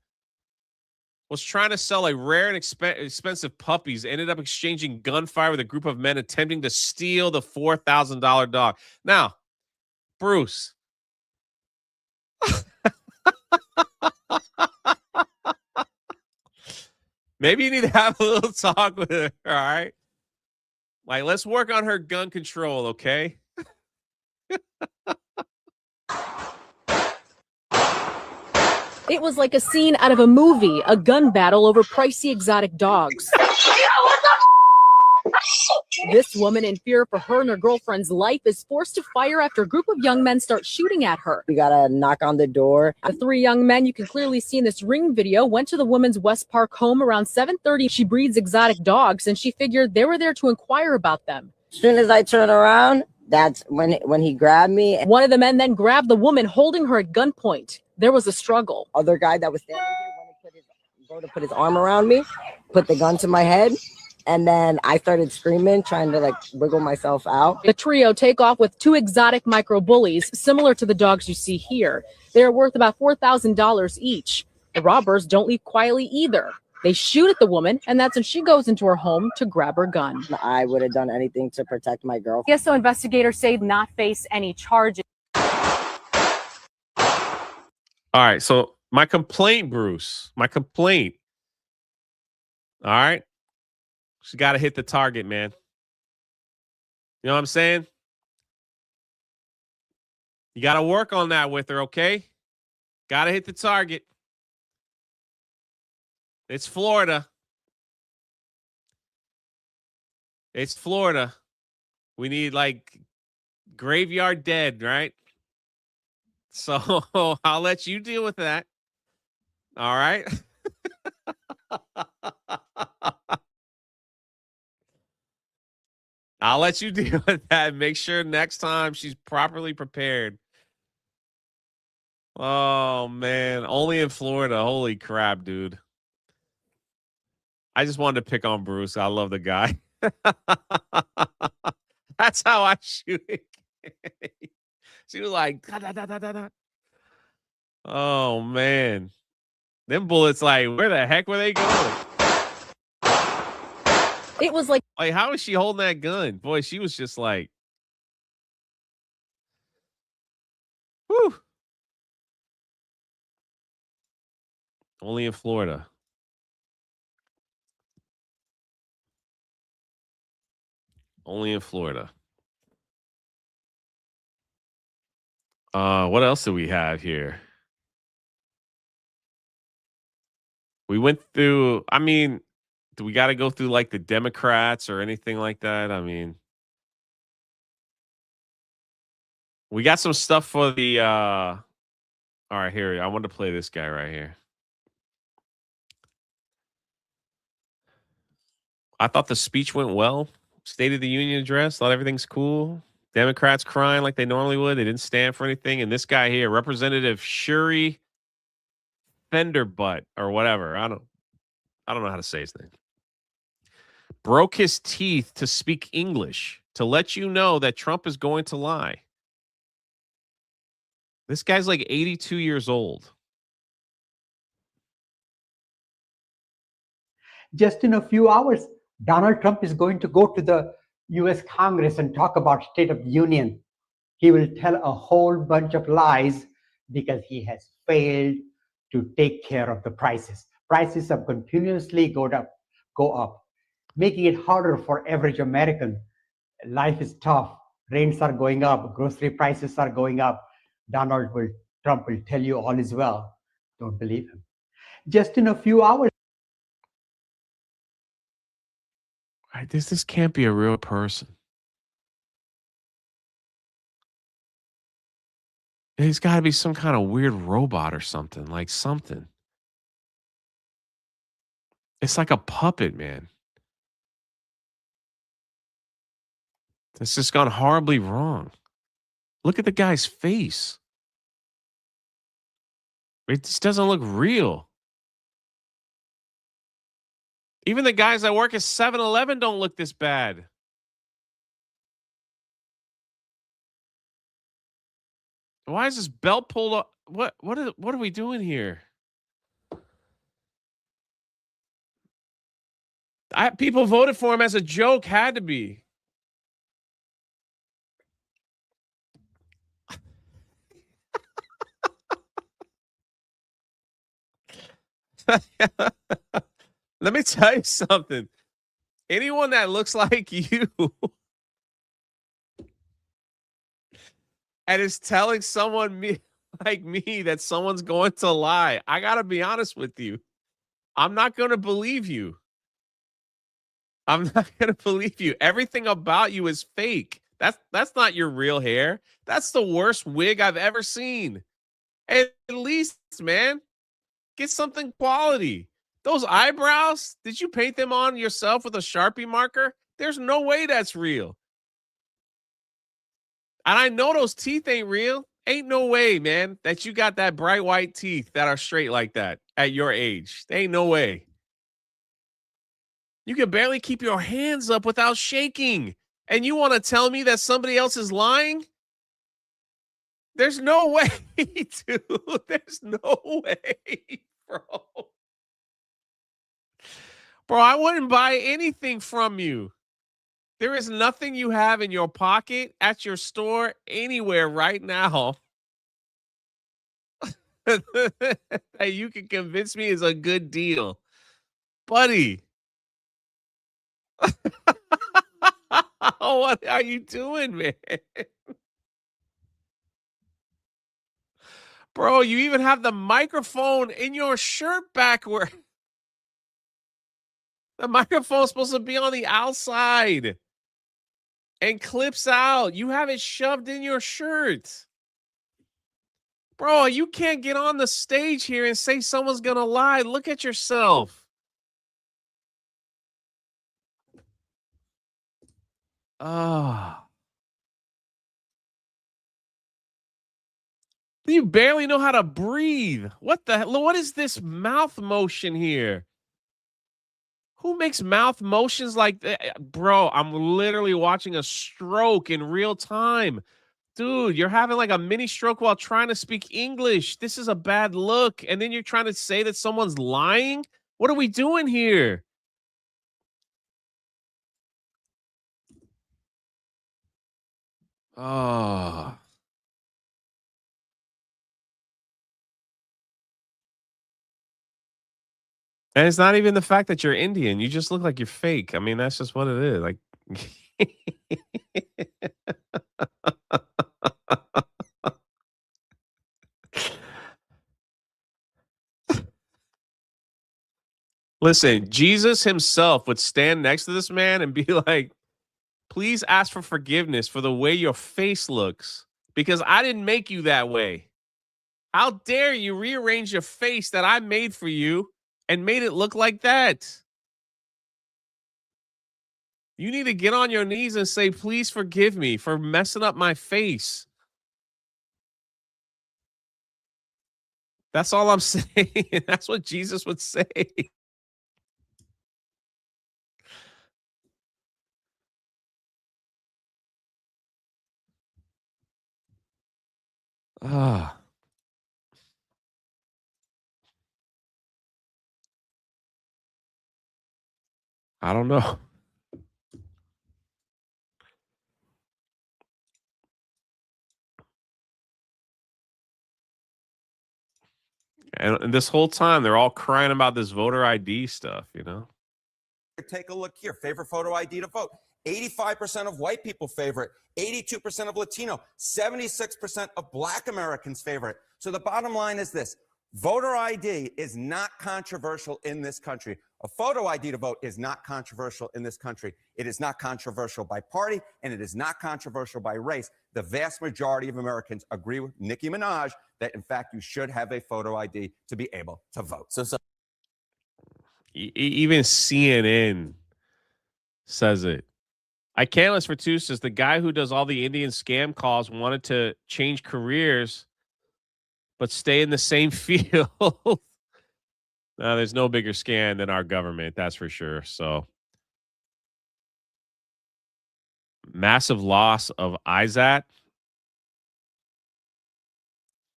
was trying to sell a rare and expensive puppies, ended up exchanging gunfire with a group of men attempting to steal the $4,000 dog. Now, Bruce. Maybe you need to have a little talk with her, all right? Like, let's work on her gun control, okay? It was like a scene out of a movie, a gun battle over pricey exotic dogs. This woman, in fear for her and her girlfriend's life, is forced to fire after a group of young men start shooting at her. We gotta knock on the door. The three young men you can clearly see in this Ring video went to the woman's West Park home around 7:30. She breeds exotic dogs, and she figured they were there to inquire about them. As soon as I turn around, that's when he grabbed me. One of the men then grabbed the woman, holding her at gunpoint. There was a struggle. Other guy that was standing here to put his arm around me, put the gun to my head, and then I started screaming, trying to like wiggle myself out. The trio take off with two exotic micro bullies, similar to the dogs you see here. They are worth about $4,000 each. The robbers don't leave quietly either. They shoot at the woman, and that's when she goes into her home to grab her gun. I would have done anything to protect my girlfriend. Yes, so investigators say not face any charges. All right, so my complaint, Bruce, all right, she got to hit the target, man. You know what I'm saying? You got to work on that with her, okay? Got to hit the target. It's Florida. It's Florida. We need like graveyard dead, right? So I'll let you deal with that. All right. I'll let you deal with that. Make sure next time she's properly prepared. Oh man, only in Florida. Holy crap, dude. I just wanted to pick on Bruce. I love the guy. That's how I shoot it. She was like, "Da, da, da, da, da, da." Oh man. Them bullets, like, where the heck were they going? It was like Like, how is she holding that gun? Boy, she was just like, whew. Only in Florida. Only in Florida. What else do we have here? We went through, I mean, do we got to go through like the Democrats or anything like that? I mean, we got some stuff for the all right, here. I want to play this guy right here. I thought the speech went well. State of the Union address, thought everything's cool. Democrats crying like they normally would. They didn't stand for anything. And this guy here, Representative Shuri Fenderbutt or whatever. I don't know how to say his name. Broke his teeth to speak English to let you know that Trump is going to lie. This guy's like 82 years old. Just in a few hours, Donald Trump is going to go to the US Congress and talk about State of the Union. He will tell a whole bunch of lies because he has failed to take care of the prices. Prices have continuously go up, making it harder for average American. Life is tough. Rents are going up. Grocery prices are going up. Trump will tell you all is well. Don't believe him. Just in a few hours. Right, this can't be a real person. He's got to be some kind of weird robot or something, like something. It's like a puppet, man. This has gone horribly wrong. Look at the guy's face. It just doesn't look real. Even the guys that work at 7-Eleven don't look this bad. Why is this belt pulled up? What are we doing here? People voted for him as a joke, had to be. Let me tell you something. Anyone that looks like you and is telling someone like me that someone's going to lie, I got to be honest with you. I'm not going to believe you. I'm not going to believe you. Everything about you is fake. That's not your real hair. That's the worst wig I've ever seen. At least, man, get something quality. Those eyebrows, did you paint them on yourself with a Sharpie marker? There's no way that's real. And I know those teeth ain't real. Ain't no way, man, that you got that bright white teeth that are straight like that at your age. Ain't no way. You can barely keep your hands up without shaking. And you want to tell me that somebody else is lying? There's no way, dude. There's no way, bro. Bro, I wouldn't buy anything from you. There is nothing you have in your pocket, at your store, anywhere right now that you can convince me is a good deal. Buddy. What are you doing, man? Bro, you even have the microphone in your shirt backward. The microphone's supposed to be on the outside and clips out. You have it shoved in your shirt. Bro, you can't get on the stage here and say someone's going to lie. Look at yourself. Oh. You barely know how to breathe. What the hell? What is this mouth motion here? Who makes mouth motions like that? Bro, I'm literally watching a stroke in real time. Dude, you're having like a mini stroke while trying to speak English. This is a bad look. And then you're trying to say that someone's lying? What are we doing here? Oh. And it's not even the fact that you're Indian. You just look like you're fake. I mean, that's just what it is. Like Listen, Jesus himself would stand next to this man and be like, please ask for forgiveness for the way your face looks because I didn't make you that way. How dare you rearrange your face that I made for you and made it look like that? You need to get on your knees and say, please forgive me for messing up my face. That's all I'm saying. That's what Jesus would say. Ah. I don't know. And this whole time, they're all crying about this voter ID stuff, you know? Take a look here. Favorite photo ID to vote. 85% of white people favor it. 82% of Latino. 76% of Black Americans favor it. So the bottom line is this. Voter ID is not controversial in this country. A photo ID to vote is not controversial in this country. It is not controversial by party, and it is not controversial by race. The vast majority of Americans agree with Nicki Minaj that, in fact, you should have a photo ID to be able to vote. So even CNN says it. I Can't for Two says the guy who does all the Indian scam calls wanted to change careers but stay in the same field. No, there's no bigger scam than our government, that's for sure. So massive loss of ISAT.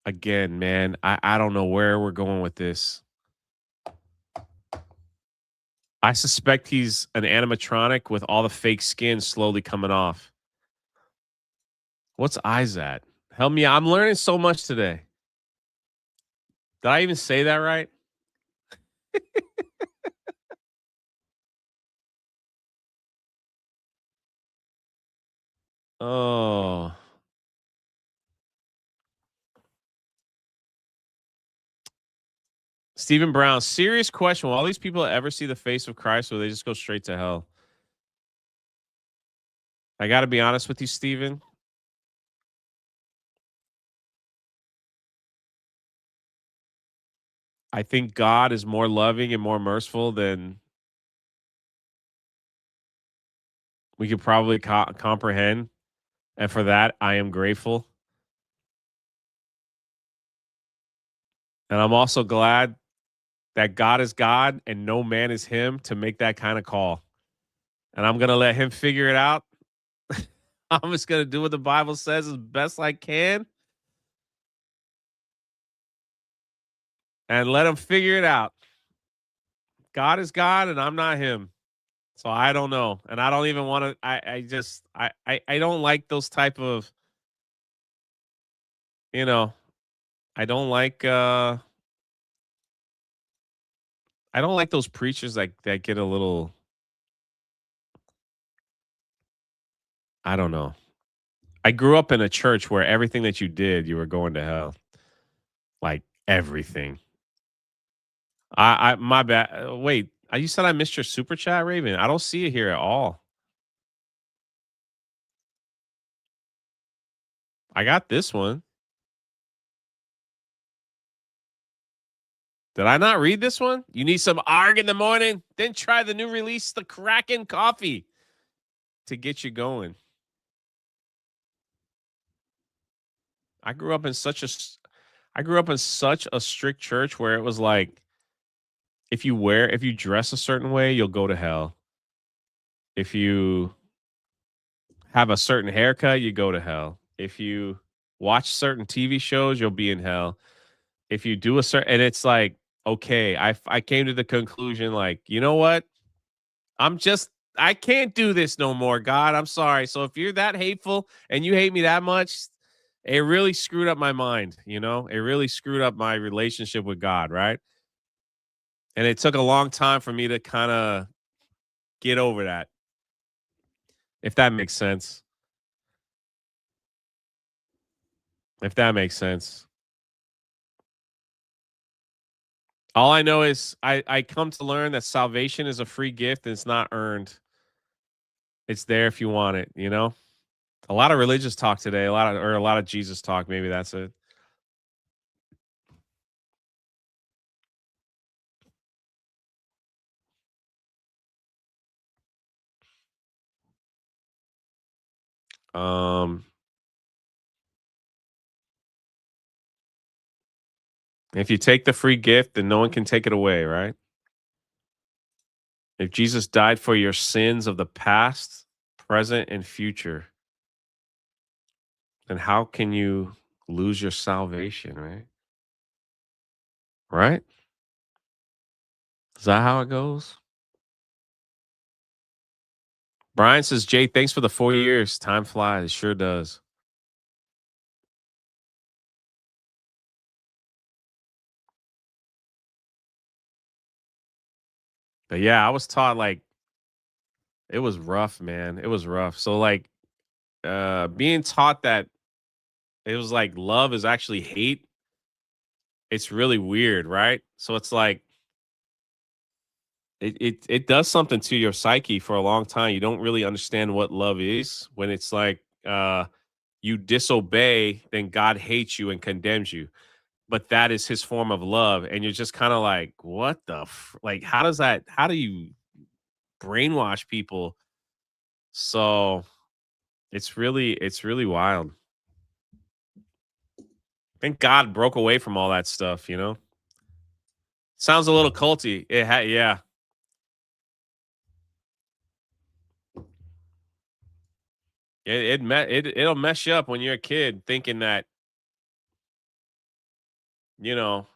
Again, man, I don't know where we're going with this. I suspect he's an animatronic with all the fake skin slowly coming off. What's ISAT? Help me. I'm learning so much today. Did I even say that right? Oh. Stephen Brown, serious question. Will all these people ever see the face of Christ or will they just go straight to hell? I got to be honest with you, Stephen. I think God is more loving and more merciful than we could probably comprehend. And for that, I am grateful. And I'm also glad that God is God and no man is him to make that kind of call. And I'm going to let him figure it out. I'm just going to do what the Bible says as best I can. And let him figure it out. God is God and I'm not him. So I don't know. And I don't even want to, I don't like those type of, you know, I don't like those preachers that get a little, I don't know. I grew up in a church where everything that you did, you were going to hell. Like everything. My bad. Wait, you said I missed your super chat, Raven. I don't see it here at all. I got this one. Did I not read this one? You need some ARG in the morning? Then try the new release, the Kraken coffee, to get you going. I grew up in such a I grew up in such a strict church where it was like, if you dress a certain way, you'll go to hell. If you have a certain haircut, you go to hell. If you watch certain TV shows, you'll be in hell. If you do a certain, and it's like, okay, I came to the conclusion, like, you know what? I can't do this no more, God. I'm sorry. So if you're that hateful and you hate me that much, it really screwed up my mind, you know? It really screwed up my relationship with God, right? And it took a long time for me to kind of get over that, if that makes sense. If that makes sense. All I know is I come to learn that salvation is a free gift and it's not earned. It's there if you want it, you know? A lot of religious talk today, a lot of Jesus talk, maybe that's it. If you take the free gift, then no one can take it away, right? If Jesus died for your sins of the past, present, and future, then how can you lose your salvation, right? Right? Is that how it goes? Brian says, Jay, thanks for the 4 years. Time flies. It sure does. But yeah, I was taught like it was rough, man. It was rough. So like being taught that it was like love is actually hate, it's really weird, right? So it's like it does something to your psyche for a long time. You don't really understand what love is when it's like you disobey, then God hates you and condemns you. But that is his form of love. And you're just kind of like, what the like, how do you brainwash people? So it's really wild. Thank God broke away from all that stuff, you know? Sounds a little culty. Yeah. It'll mess you up when you're a kid thinking that, you know,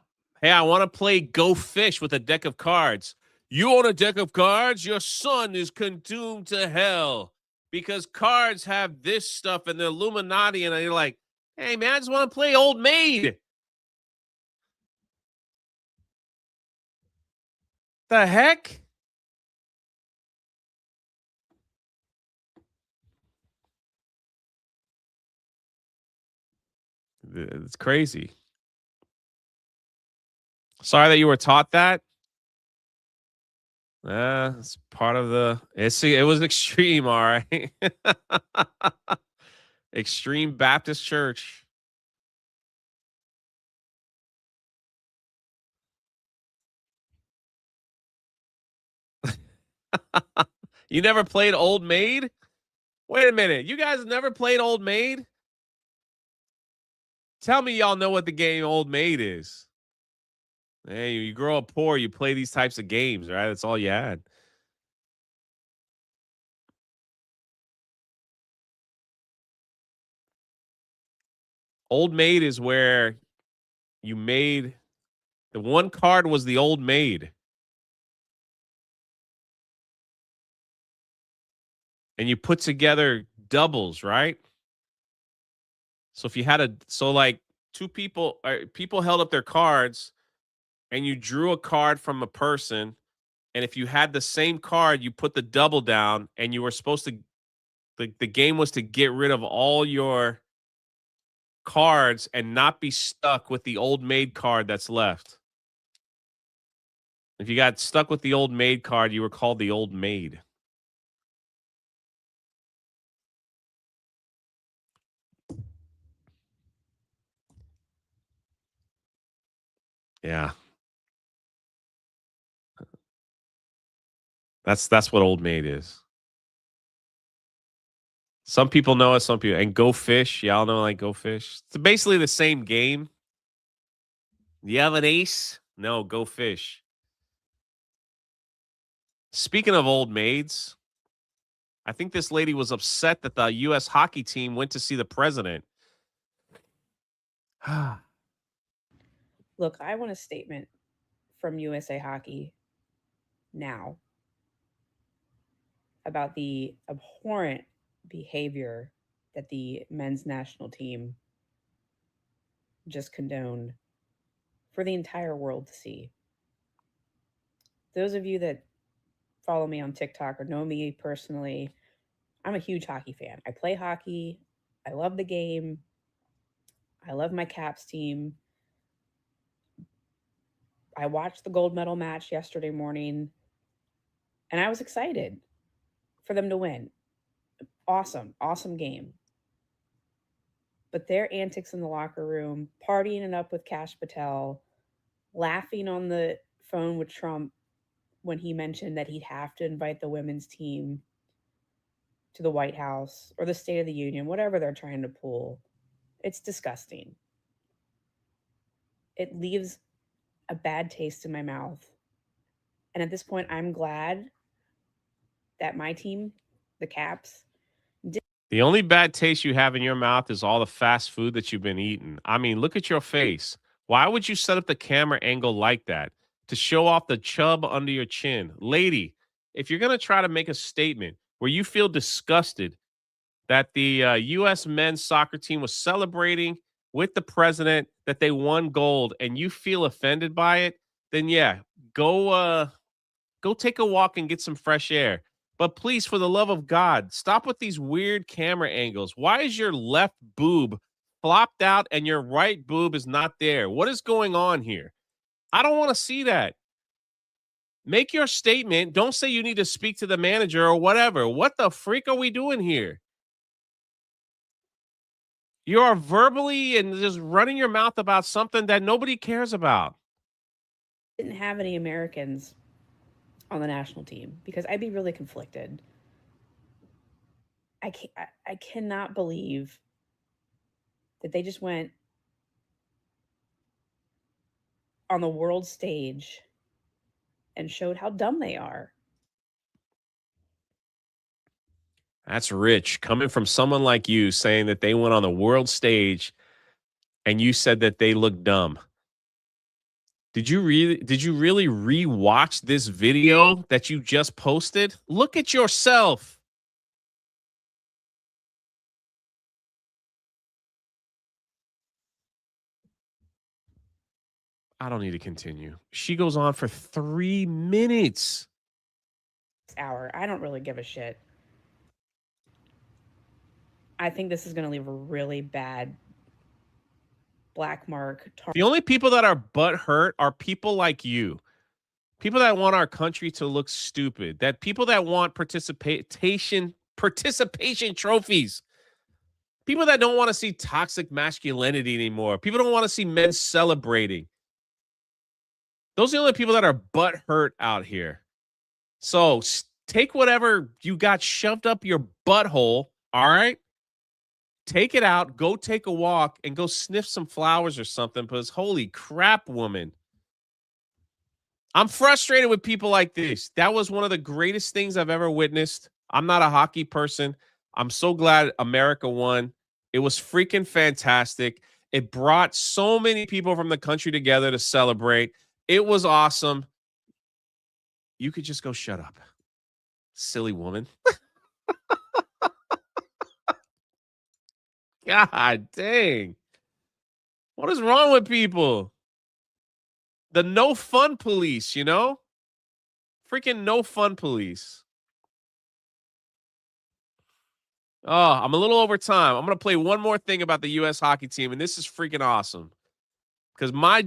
hey, I want to play Go Fish with a deck of cards. You own a deck of cards, your son is condemned to hell because cards have this stuff and the Illuminati. And you're like, hey, man, I just want to play Old Maid. The heck? It's crazy. Sorry that you were taught that. It's part of it was extreme, all right. Extreme Baptist Church. You never played Old Maid? Wait a minute. You guys never played Old Maid? Tell me y'all know what the game Old Maid is. Hey, you grow up poor, you play these types of games, right? That's all you had. Old Maid is where you made the one card was the Old Maid. And you put together doubles, right? So if you had like two people held up their cards and you drew a card from a person, and if you had the same card, you put the double down and you were supposed to the game was to get rid of all your cards and not be stuck with the Old Maid card that's left. If you got stuck with the Old Maid card, you were called the Old Maid. Yeah. That's what Old Maid is. Some people know it, some people and Go Fish. Y'all know like Go Fish. It's basically the same game. You have an ace? No, go fish. Speaking of old maids, I think this lady was upset that the U.S. hockey team went to see the president. Look, I want a statement from USA Hockey now about the abhorrent behavior that the men's national team just condoned for the entire world to see. Those of you that follow me on TikTok or know me personally, I'm a huge hockey fan. I play hockey. I love the game. I love my Caps team. I watched the gold medal match yesterday morning, and I was excited for them to win. Awesome, awesome game. But their antics in the locker room, partying it up with Kash Patel, laughing on the phone with Trump when he mentioned that he'd have to invite the women's team to the White House or the State of the Union, whatever they're trying to pull. It's disgusting. It leaves a bad taste in my mouth. And at this point, I'm glad that my team, the Caps, the only bad taste you have in your mouth is all the fast food that you've been eating. I mean, look at your face. Why would you set up the camera angle like that? To show off the chub under your chin. Lady, if you're going to try to make a statement where you feel disgusted that the U.S. men's soccer team was celebrating with the president that they won gold and you feel offended by it, then yeah, go take a walk and get some fresh air. But please, for the love of God, stop with these weird camera angles. Why is your left boob flopped out and your right boob is not there? What is going on here? I don't want to see that. Make your statement. Don't say you need to speak to the manager or whatever. What the freak are we doing here? You are verbally and just running your mouth about something that nobody cares about. didn't have any Americans on the national team because I'd be really conflicted. I cannot believe that they just went on the world stage and showed how dumb they are. That's rich. Coming from someone like you saying that they went on the world stage and you said that they look dumb. Did you really re-watch this video that you just posted? Look at yourself. I don't need to continue. She goes on for 3 minutes. Hour. I don't really give a shit. I think this is going to leave a really bad black mark. The only people that are butthurt are people like you. People that want our country to look stupid. That people that want participation trophies. People that don't want to see toxic masculinity anymore. People don't want to see men celebrating. Those are the only people that are butthurt out here. So take whatever you got shoved up your butthole, all right? Take it out, go take a walk, and go sniff some flowers or something, because holy crap, woman. I'm frustrated with people like this. That was one of the greatest things I've ever witnessed. I'm not a hockey person. I'm so glad America won. It was freaking fantastic. It brought so many people from the country together to celebrate. It was awesome. You could just go shut up. Silly woman. God dang. What is wrong with people? The no fun police, you know? Freaking no fun police. Oh, I'm a little over time. I'm going to play one more thing about the U.S. hockey team, and this is freaking awesome. Because my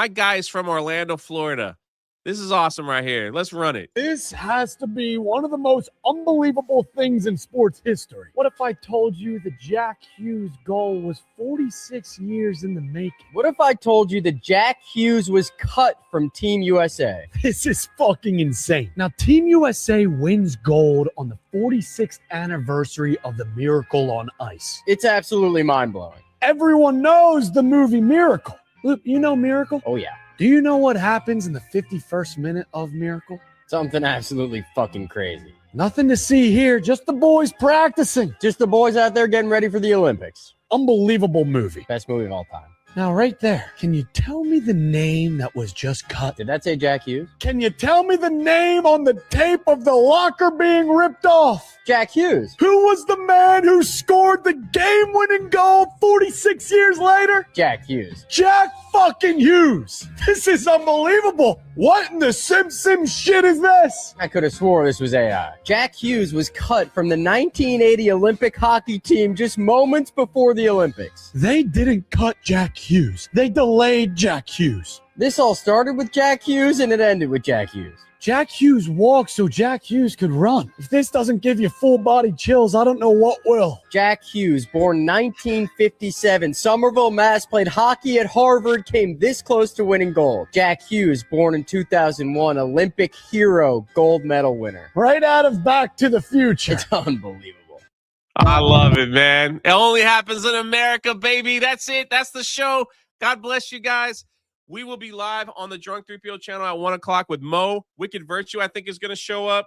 guy is from Orlando, Florida. This is awesome right here. Let's run it. This has to be one of the most unbelievable things in sports history. What if I told you the Jack Hughes goal was 46 years in the making? What if I told you that Jack Hughes was cut from Team USA? This is fucking insane. Now, Team USA wins gold on the 46th anniversary of the Miracle on Ice. It's absolutely mind-blowing. Everyone knows the movie Miracle. Luke, you know Miracle? Oh, yeah. Do you know what happens in the 51st minute of Miracle? Something absolutely fucking crazy. Nothing to see here, just the boys practicing. Just the boys out there getting ready for the Olympics. Unbelievable movie. Best movie of all time. Now, right there, can you tell me the name that was just cut? Did that say Jack Hughes? Can you tell me the name on the tape of the locker being ripped off? Jack Hughes. Who was the man who scored the game-winning goal 46 years later? Jack Hughes. Jack fucking Hughes. This is unbelievable. What in the Sim shit is this? I could have swore this was AI. Jack Hughes was cut from the 1980 Olympic hockey team just moments before the Olympics. They didn't cut Jack Hughes. They delayed Jack Hughes. This all started with Jack Hughes and it ended with Jack Hughes. Jack Hughes walked so Jack Hughes could run. If this doesn't give you full-body chills, I don't know what will. Jack Hughes, born 1957, Somerville, Mass, played hockey at Harvard, came this close to winning gold. Jack Hughes, born in 2001, Olympic hero, gold medal winner. Right out of Back to the Future. It's unbelievable. I love it, man. It only happens in America, baby. That's it. That's the show. God bless you guys. We will be live on the Drunk 3PO channel at 1 o'clock with Mo. Wicked Virtue, I think, is going to show up.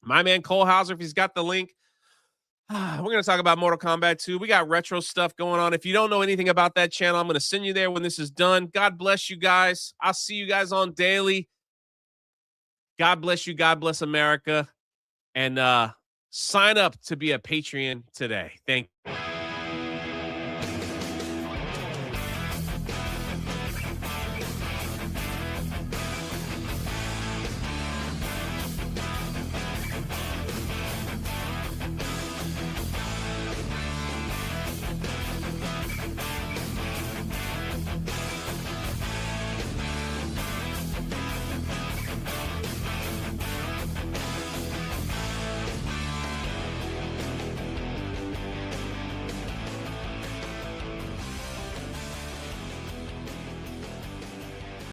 My man Cole Hauser, if he's got the link. We're going to talk about Mortal Kombat 2. We got retro stuff going on. If you don't know anything about that channel, I'm going to send you there when this is done. God bless you guys. I'll see you guys on daily. God bless you. God bless America. And sign up to be a Patreon today. Thank you.